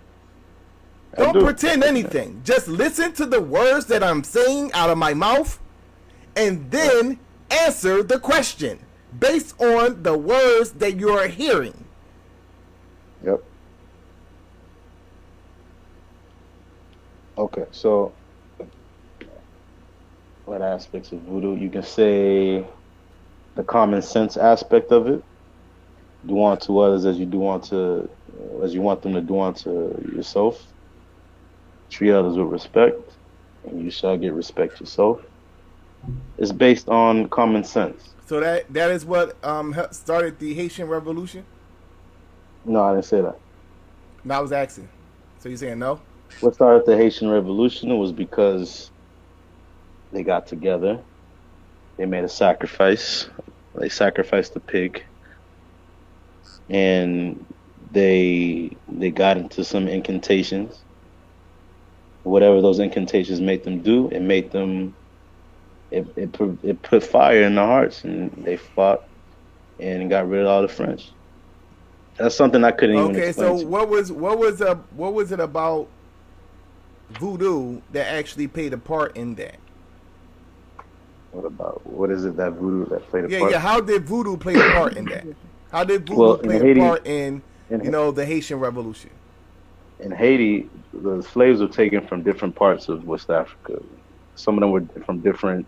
I Don't do. pretend anything. Just listen to the words that I'm saying out of my mouth and Right. then answer the question based on the words that you are hearing. Yep. Okay, so what aspects of voodoo? You can say the common sense aspect of it. Do unto others as you do unto as you want them to do unto yourself. Treat others with respect, and you shall get respect yourself. It's based on common sense. So that is what started the Haitian Revolution. No, I didn't say that. And I was asking. So you saying no? What started the Haitian Revolution was because they got together. They made a sacrifice. They sacrificed the pig, and they got into some incantations. Whatever those incantations made them do, it made them it put fire in their hearts, and they fought and got rid of all the French. That's something I couldn't even Okay, so explain to you. what was it about voodoo that actually played a part in that? What is it that voodoo that played a Yeah, part? yeah. How did voodoo play a part in that? How did Well, voodoo play a part in in the Haitian Revolution? in Haiti, the slaves were taken from different parts of West Africa. Some of them were from different.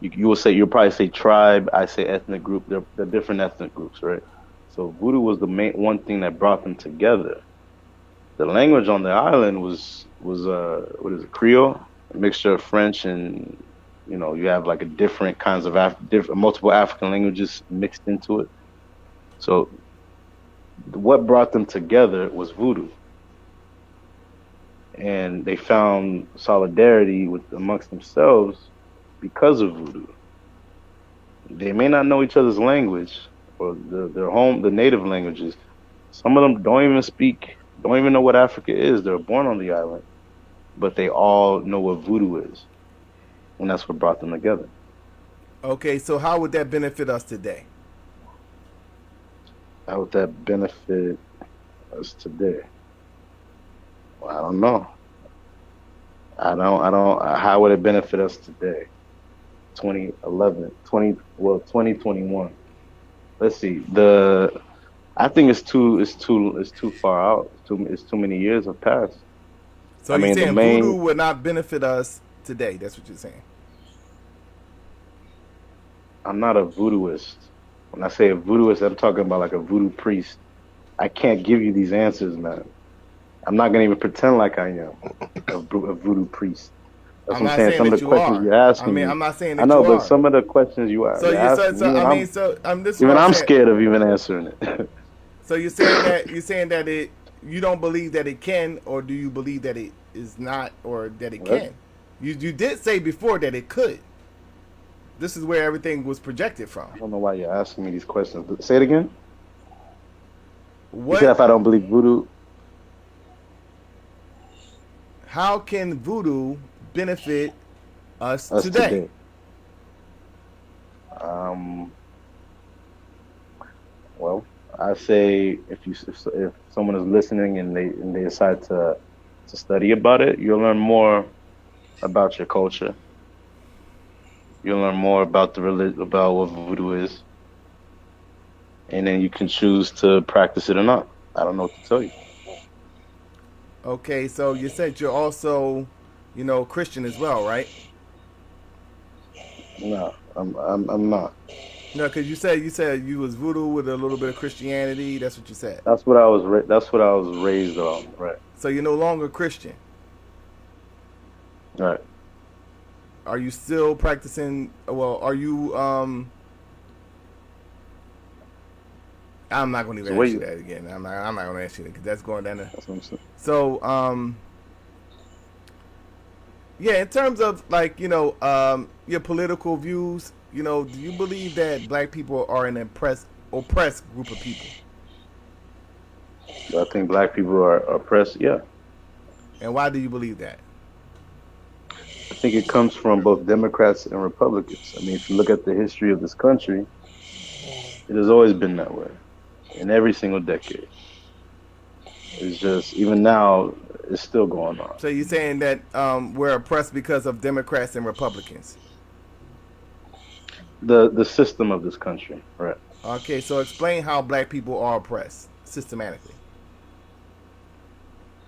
You'll probably say tribe. I say ethnic group. They're different ethnic groups, right? So voodoo was the main one thing that brought them together. The language on the island was what is it, Creole, a mixture of French and you have like a different kinds of multiple African languages mixed into it. So what brought them together was voodoo, and they found solidarity with amongst themselves because of voodoo. They may not know each other's language or the native languages. Some of them don't even know what Africa is. They're born on the island, but they all know what voodoo is, and that's what brought them together. Okay, so how would that benefit us today? How would that benefit us today? Well, I don't know. I don't. How would it benefit us today? 2011, 2021. Let's see. I think it's too far out. It's too many years have passed. So I you're mean, the saying voodoo main. would not benefit us today? That's what you're saying. I'm not a voodooist. When I say a voodooist, I'm talking about like a voodoo priest. I can't give you these answers, man. I'm not gonna even pretend like I am a voodoo priest. That's I'm what I'm not saying. saying Some of that the you questions are. you're I asking mean, me, I'm not saying I that know, you but are. some of the questions So you're you said asking, so. I mean, so this is what even I'm I'm saying. scared of even answering it. So you're saying that it you don't believe that it can, or do you believe that it is not, or that it What? can? You did say before that it could. This is where everything was projected from. I don't know why you're asking me these questions. Say it again. You said What? if I don't believe voodoo, How can voodoo benefit us us today? today. Um, well, I say if someone is listening and they decide to study about it, you'll learn more about your culture. You'll learn more about about what voodoo is, and then you can choose to practice it or not. I don't know what to tell you. Okay, so you said you're also, Christian as well, right? No, I'm not. No, because you said you was voodoo with a little bit of Christianity. That's what you said. That's what I was raised on. Right. So you're no longer Christian. Right. Are you still practicing? Well, are you? I'm not going to So even what ask you you? that again. I'm not going to ask you that because that's going down there. That's what I'm saying. So, yeah, in terms of like your political views, do you believe that black people are an oppressed group of people? Do I think black people are oppressed? Yeah. And why do you believe that? I think it comes from both Democrats and Republicans. I mean, if you look at the history of this country, it has always been that way in every single decade. It's just even now, it's still going on. So you're saying that we're oppressed because of Democrats and Republicans? The system of this country, right? Okay, so explain how black people are oppressed systematically.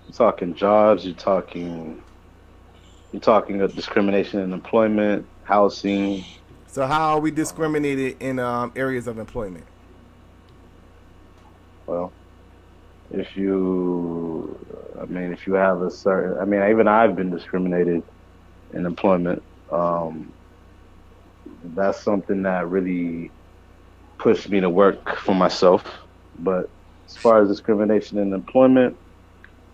You're talking jobs. You're talking of discrimination in employment, housing. So how are we discriminated in areas of employment? Well, if you, I mean, if you have a certain, I mean, even I've been discriminated in employment. Um, that's something that really pushed me to work for myself. But as far as discrimination in employment,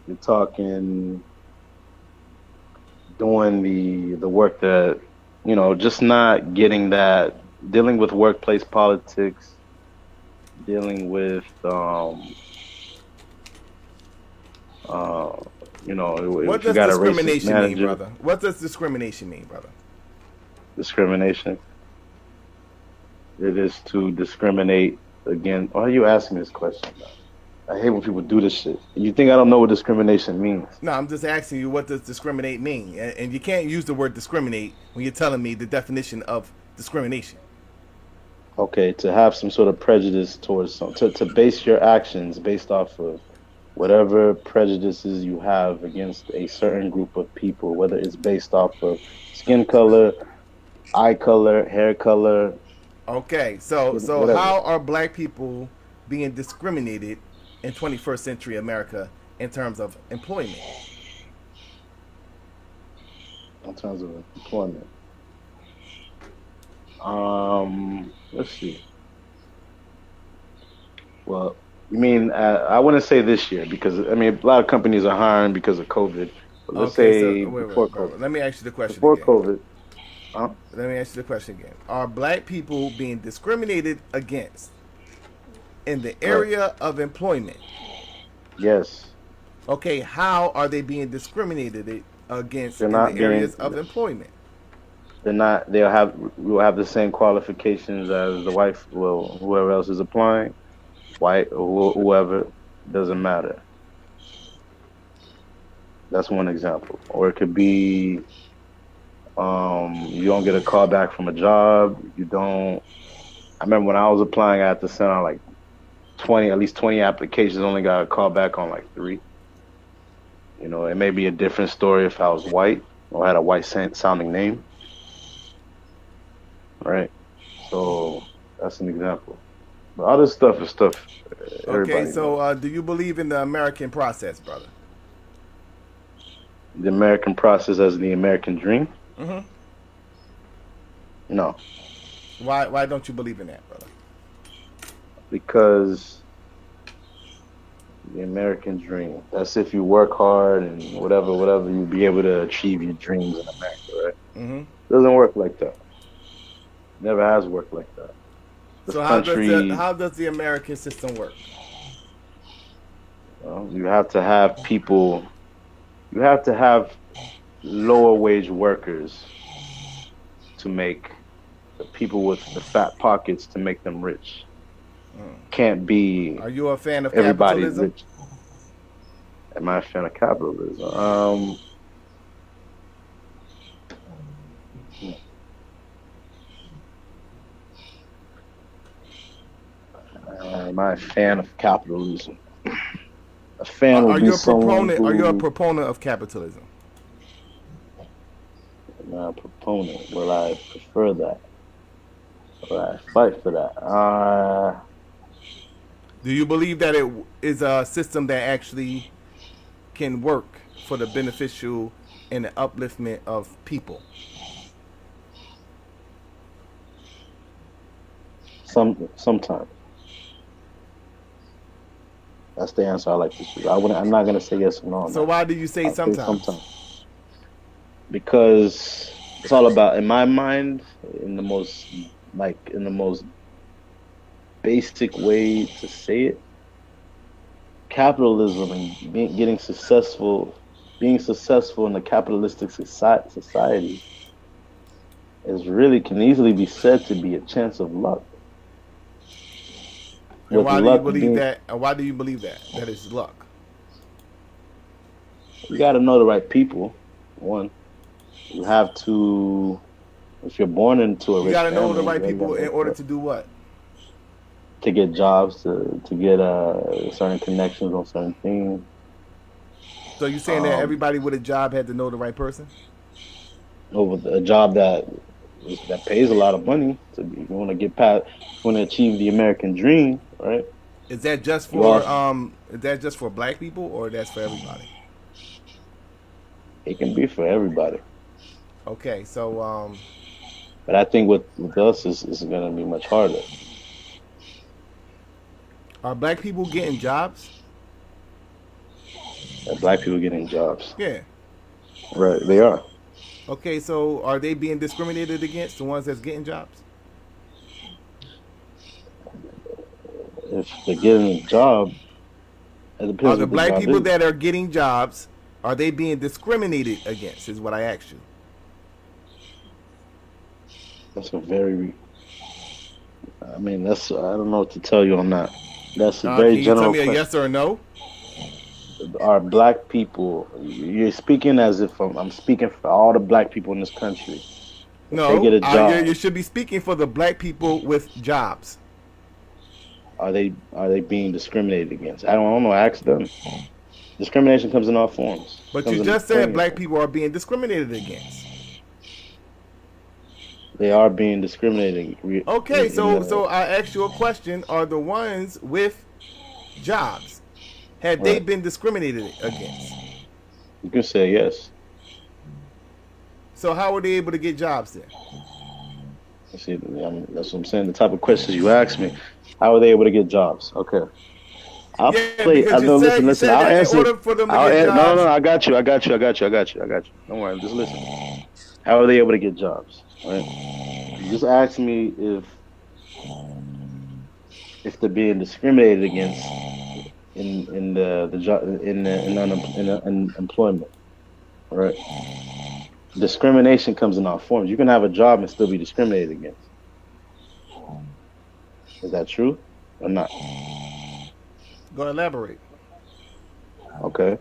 you're talking doing the work that just not getting that, dealing with workplace politics, dealing with uh What if you does got a racist discrimination mean, manager, brother? What does discrimination mean, brother? discrimination. It is to discriminate against. Why are you asking me this question, man? I hate when people do this shit. You think I don't know what discrimination means? No, I'm just asking you, what does discriminate mean? And you can't use the word discriminate when you're telling me the definition of discrimination. Okay, to have some sort of prejudice towards to base your actions based off of whatever prejudices you have against a certain group of people, whether it's based off of skin color, eye color, hair color, Okay, so whatever. how are black people being discriminated in 21st century America in terms of employment? In terms of employment. Let's see. Well, You mean I wouldn't say this year because I mean a lot of companies are hiring because of COVID. But let's Okay, so say wait, before bro. COVID. Let me ask you the question Before again. COVID, huh? Let me ask you the question again. Are black people being discriminated against in the Right. area of employment? Yes. Okay, how are they being discriminated against They're in the not being. areas of employment? They're not. Will have the same qualifications as the wife. Well, whoever else is applying, white or whoever, doesn't matter. That's one example. Or it could be you don't get a call back from a job. You don't. I remember when I was applying, I had to send out like 20, at least 20 applications. Only got a call back on like three. You know, it may be a different story if I was white or had a white sounding name, right? So that's an example. But other stuff is stuff Okay, everybody so knows. do you believe in the American process, brother? The American process as the American dream? Mm-hmm. No, Why don't you believe in that, brother? because the American dream. That's if you work hard and whatever, you'll be able to achieve your dreams in America, right? Mm-hmm. Doesn't work like that. Never has worked like that. This So country, how does the American system work? you have to have people. You have to have lower wage workers to make the people with the fat pockets to make them rich. Can't be Are you a fan of everybody's capitalism? rich. Am I a fan of capitalism? Am I a fan of capitalism? A fan would Are be you a someone proponent? Are you a who, proponent of capitalism? not a proponent. Will I prefer that? Will I fight for that? Do you believe that it is a system that actually can work for the beneficial and the upliftment of people? Sometimes. That's the answer I like to choose. I wouldn't. I'm not gonna say yes or no on So that. why do you say I'll say sometimes? sometimes because it's all about, in my mind, in the most basic way to say it, capitalism and being successful in the capitalistic society is really can easily be said to be a chance of luck. And With why do you luck believe being, that? And why do you believe that? That is luck. you got to know the right people. One, you have to. If you're born into a You rich got to know the family, right you got people to in work order hard to do what? to get jobs, to get certain connections on certain things. So you saying that Um, everybody with a job had to know the right person? Over a job that pays a lot of money to be, you want to get past, you want to achieve the American dream, right? You also Is that just for black people or that's for everybody? it can be for everybody, Okay, so but I think with us is going to be much harder. are black people getting jobs? Black people getting jobs, Yeah. right? They are. Okay, so are they being discriminated against, the ones that's getting jobs? If they're getting a job, it Are depends the what the black job people is. that are getting jobs, are they being discriminated against? Is what I asked you. That's a very, I mean, that's I don't know what to tell you on that. That's a very Can you tell general me a question. yes or a no? Are black people? You're speaking as if I'm speaking for all the black people in this country. If they No, get a you job, should be speaking for the black people with jobs. are they being discriminated against? I don't know. Ask them. Discrimination comes in all forms. But you Comes in just said plenty of black forms. people are being discriminated against. They are being discriminated Okay, so I asked you a question. Are the ones with jobs, have they right. been discriminated against? You can say yes. So how are they able to get jobs then? See, that's what I'm saying. The type of questions you ask me. How are they able to get jobs? Okay. I'll Yeah, play. I because know. Listen, you listen. said I'll that in answer. order for them to get No, no, jobs. no. I got you. I got you. I got you. I got you. I got you. Don't worry. Just listen. How are they able to get jobs? Right. You just ask me if they're being discriminated against in the job in employment. Right. Discrimination comes in all forms. You can have a job and still be discriminated against. Is that true or not? Go elaborate. Okay.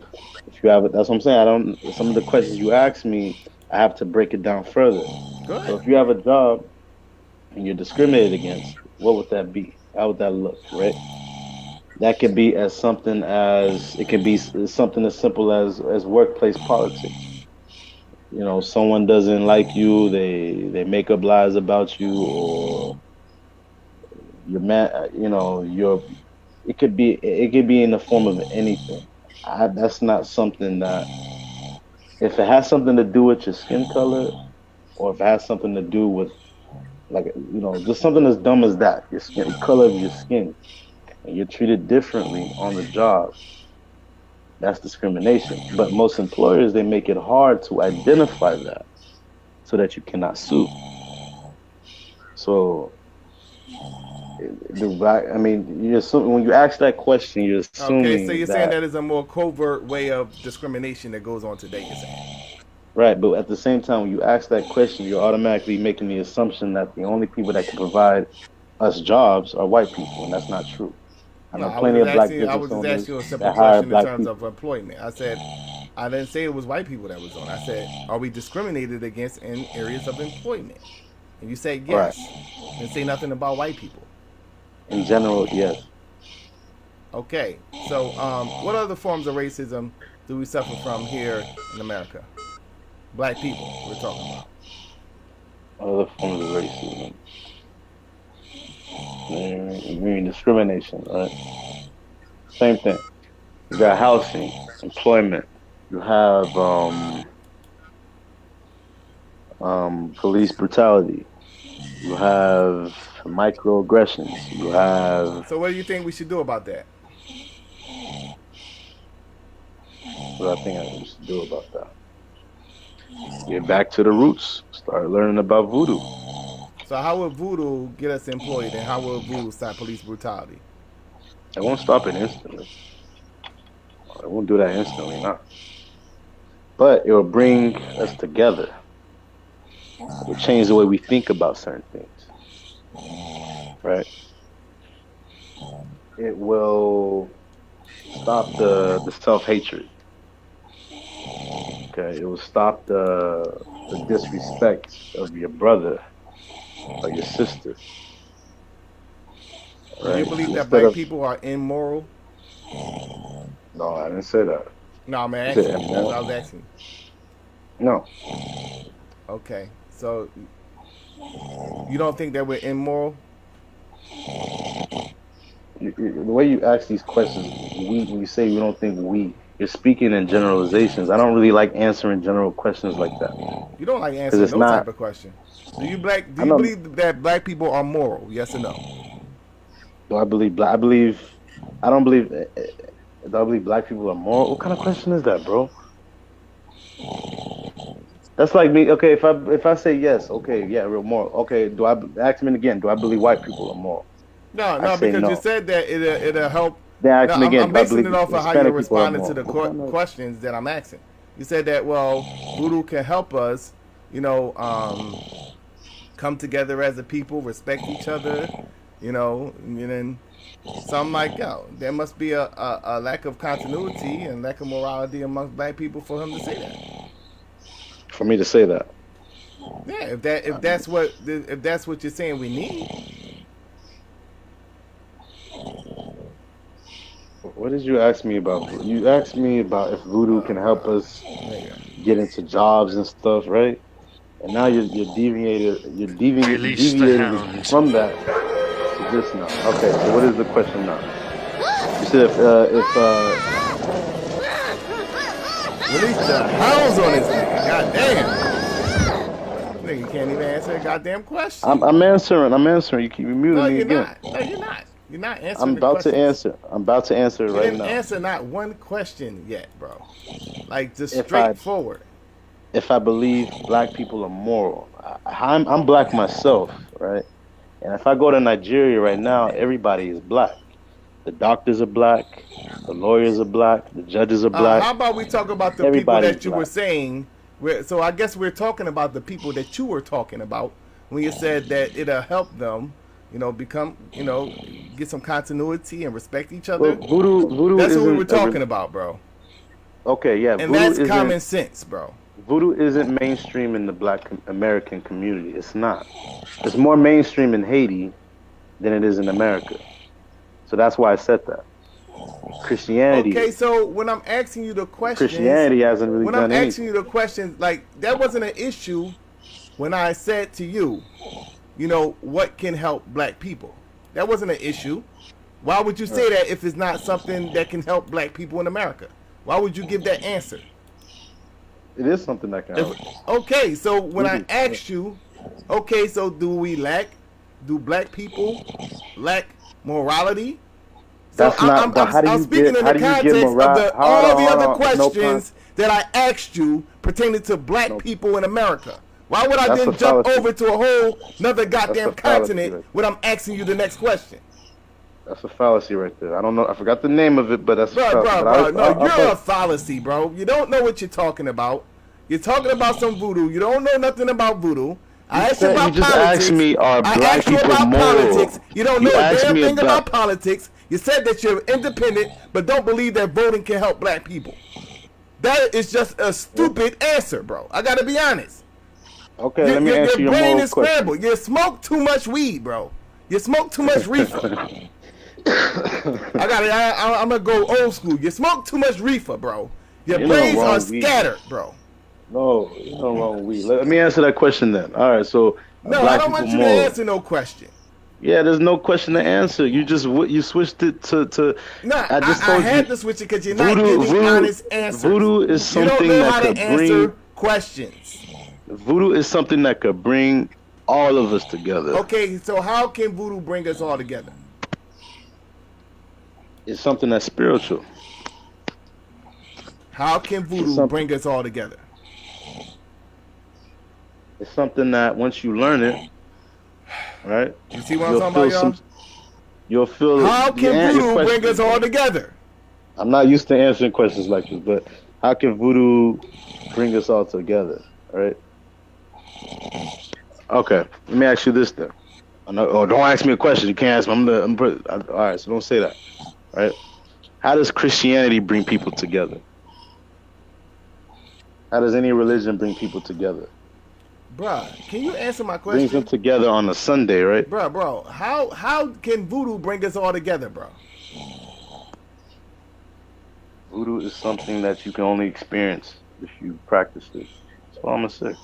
If you have it, that's what I'm saying. I don't. Some of the questions you ask me, I have to break it down further. Go So ahead. if you have a job and you're discriminated against, what would that be? How would that look? Right. That could be as something as it can be something as simple as workplace politics. Someone doesn't like you, they make up lies about you, or you're mad. It could be in the form of anything. That's not something that, if it has something to do with your skin color, or if it has something to do with, like, just something as dumb as that, your skin, the color of your skin, and you're treated differently on the job, that's discrimination. But most employers, they make it hard to identify that so that you cannot sue. So, I mean, when you ask that question, you're Okay, so assuming you're saying that, that is a more covert way of discrimination that goes on today, you're saying? right? But at the same time, when you ask that question, you're automatically making the assumption that the only people that can provide us jobs are white people, and that's not true. I No, know plenty of black I business was just owners asking you a simple that hire question in black terms of people. employment. I didn't say it was white people that was on. I said, are we discriminated against in areas of employment? And you said Right. yes. And say nothing about white people. In general, yes. Okay, so what other forms of racism do we suffer from here in America? Black people, we're talking about. Other forms of racism. You mean discrimination, right? Same thing. You got housing, employment. You have police brutality. You have microaggressions. You have So what do you think we should do about that? what I think we should do about that. Get back to the roots. Start learning about voodoo. So how will voodoo get us employed, and how will voodoo stop police brutality? It won't stop it instantly. It won't do that instantly, not. But it will bring us together. It will change the way we think about certain things, right? It will stop the self-hatred. Okay, it will stop the disrespect of your brother or your sister. Do Right? you believe that Instead black of people are immoral? No, I didn't say that. No, I'm You said asking you. That's what I was immoral. asking you. No, Okay, so you don't think that we're immoral? the way you ask these questions, when you say you don't think you're speaking in generalizations. I don't really like answering general questions like that You don't like because answering it's no type not. of question. Do I you know. believe that black people are moral? Yes or no? Do I believe black? I believe. I don't believe. Do I believe black people are moral? What kind of question is that, bro? That's like me. Okay, if I say yes, okay, yeah, real moral. Okay, do I ask me again? Do I believe white people are moral? No, I no, say because you no. said that it'll help. Then No, ask me again. I'm Do I basing believe it off of how you're Hispanic people are responding to moral? the What kind of? questions that I'm asking. You said that, well, voodoo can help us, you know, come together as a people, respect each other, and then something like, yo, there must be a lack of continuity and lack of morality amongst black people for him to say that. For me to say that. Yeah, if that's what you're saying we need. What did you ask me about? You asked me about if voodoo can help us get into jobs and stuff, right? And now you're deviated it from that to this now. Okay, so what is the question now? You said if Release the hounds on this nigga. Goddamn. Nigga can't even answer a goddamn question. I'm answering. You keep me muting No, me you're again. not. No, you're not. You're not answering I'm the about to questions. answer. I'm about to answer it You right didn't now. answer not one question yet, bro. Like just If straightforward. I believe black people are moral, I'm black myself, right? And if I go to Nigeria right now, everybody is black. The doctors are black, the lawyers are black, the judges are black. How about we talk about the people Everybody's that you were black. saying? So I guess we're talking about the people that you were talking about when you said that it'll help them, become, get some continuity and respect each Well, other. voodoo That's what we isn't were talking about, bro. okay. Yeah, And that's common sense, bro. voodoo isn't mainstream in the Black American community. It's not. It's more mainstream in Haiti than it is in America. So that's why I said that. Christianity Okay, is. so when I'm asking you the questions, Christianity hasn't really when I'm done asking anything. you the questions, like that wasn't an issue when I said to you, what can help black people? That wasn't an issue. Why would you say that if it's not something that can help black people in America? Why would you give that answer? It is something that can help. Okay, so when I Voodoo, asked you, okay, so do black people lack morality? So That's not. But I'm speaking in the context of morale? all the Hold other on. No pun. questions that I asked you pertaining to black No. people in America. Why would I That's a then jump fallacy. over to a whole another That's a goddamn fallacy continent right when I'm asking you the next question? That's a fallacy right there. I don't know. I forgot the name of it, but that's a Bro, fallacy. bro, But bro, no, you're a but fallacy, bro. You don't know what you're talking about. You're talking about some voodoo. You don't know nothing about voodoo. I asked you you about just asked politics. me, are I black asked you people about politics. moral? You don't You know a asked damn me thing about. about politics. You said that you're independent, but don't believe that voting can help black people. That is just a stupid answer, bro. I gotta be honest. Okay, Your, let me your, your answer your brain moral is question. scrambled. You smoke too much weed, bro. You smoke too much reefer. I'm gonna go old school. You smoke too much reefer, bro. Your You know brains are wrong weed, bro. scattered, bro. No, you know wrong weed. Let me answer that question then. All right, so No, I black don't people want you to moral. answer no question. Yeah, there's no question to answer. You just you switched it to. No, I just I told had you, to switch it because you're not giving honest answers. voodoo is You don't something know that how to could bring. answer questions. Voodoo is something that could bring all of us together. Okay, so how can voodoo bring us all together? It's something that's spiritual. How can It's voodoo something. bring us all together? It's something that once you learn it, right, You see what I'm you'll talking about, feel some. y'all? You'll feel How can your voodoo bring us question. all together? I'm not used to answering questions like this, but how can voodoo bring us all together? Right? Okay. Let me ask you this then. Or don't ask me a question. You can't ask me. All right. So don't say that. Right? How does Christianity bring people together? How does any religion bring people together? Bruh, can you answer my Brings them question? together on a Sunday, right? Bro, how can voodoo bring us all together, bro? Voodoo is something that you can only experience if you practice it. That's all I'm gonna say.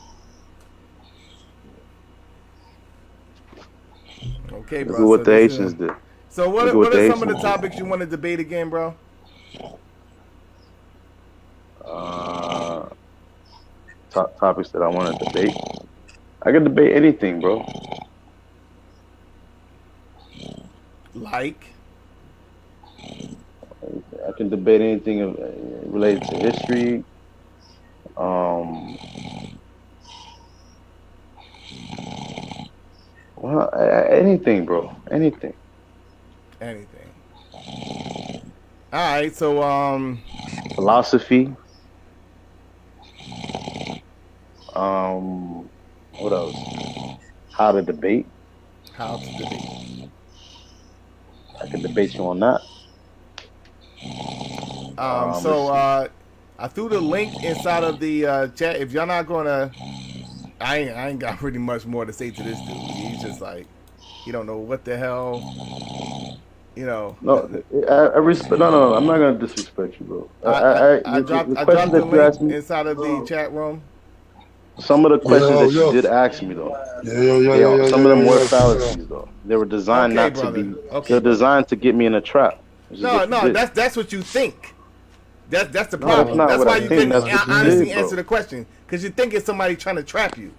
Okay, Look bro. at So what the this Haitians did. so Look at what the are some of Haitians the did. topics you want to debate again, bro? Uh, topics that I want to debate. I can debate anything, bro. Like, I can debate anything related to history. Um, well, anything, bro. Anything. anything. All right, so Philosophy. What else? How to debate. how to debate. I can debate you on that. Let's So see. I threw the link inside of the chat. If y'all not gonna, I ain't got pretty much more to say to this dude. He's just like, he don't know what the hell, you know. No, I respect. No. I'm not gonna disrespect you, bro. The I questions dropped the that you link asked me. inside of the chat room. Some of the questions Yo, that you yo. did ask me, though, some of them were Yo. fallacies, though. They were designed Okay, not to brother. be. Okay, They're brother. designed to get me in a trap, which is No, what you no, did. that's what you think. That's the No, that's problem. not That's what why I you think. couldn't That's what you honestly did, answer bro. the question because you think it's somebody trying to trap you.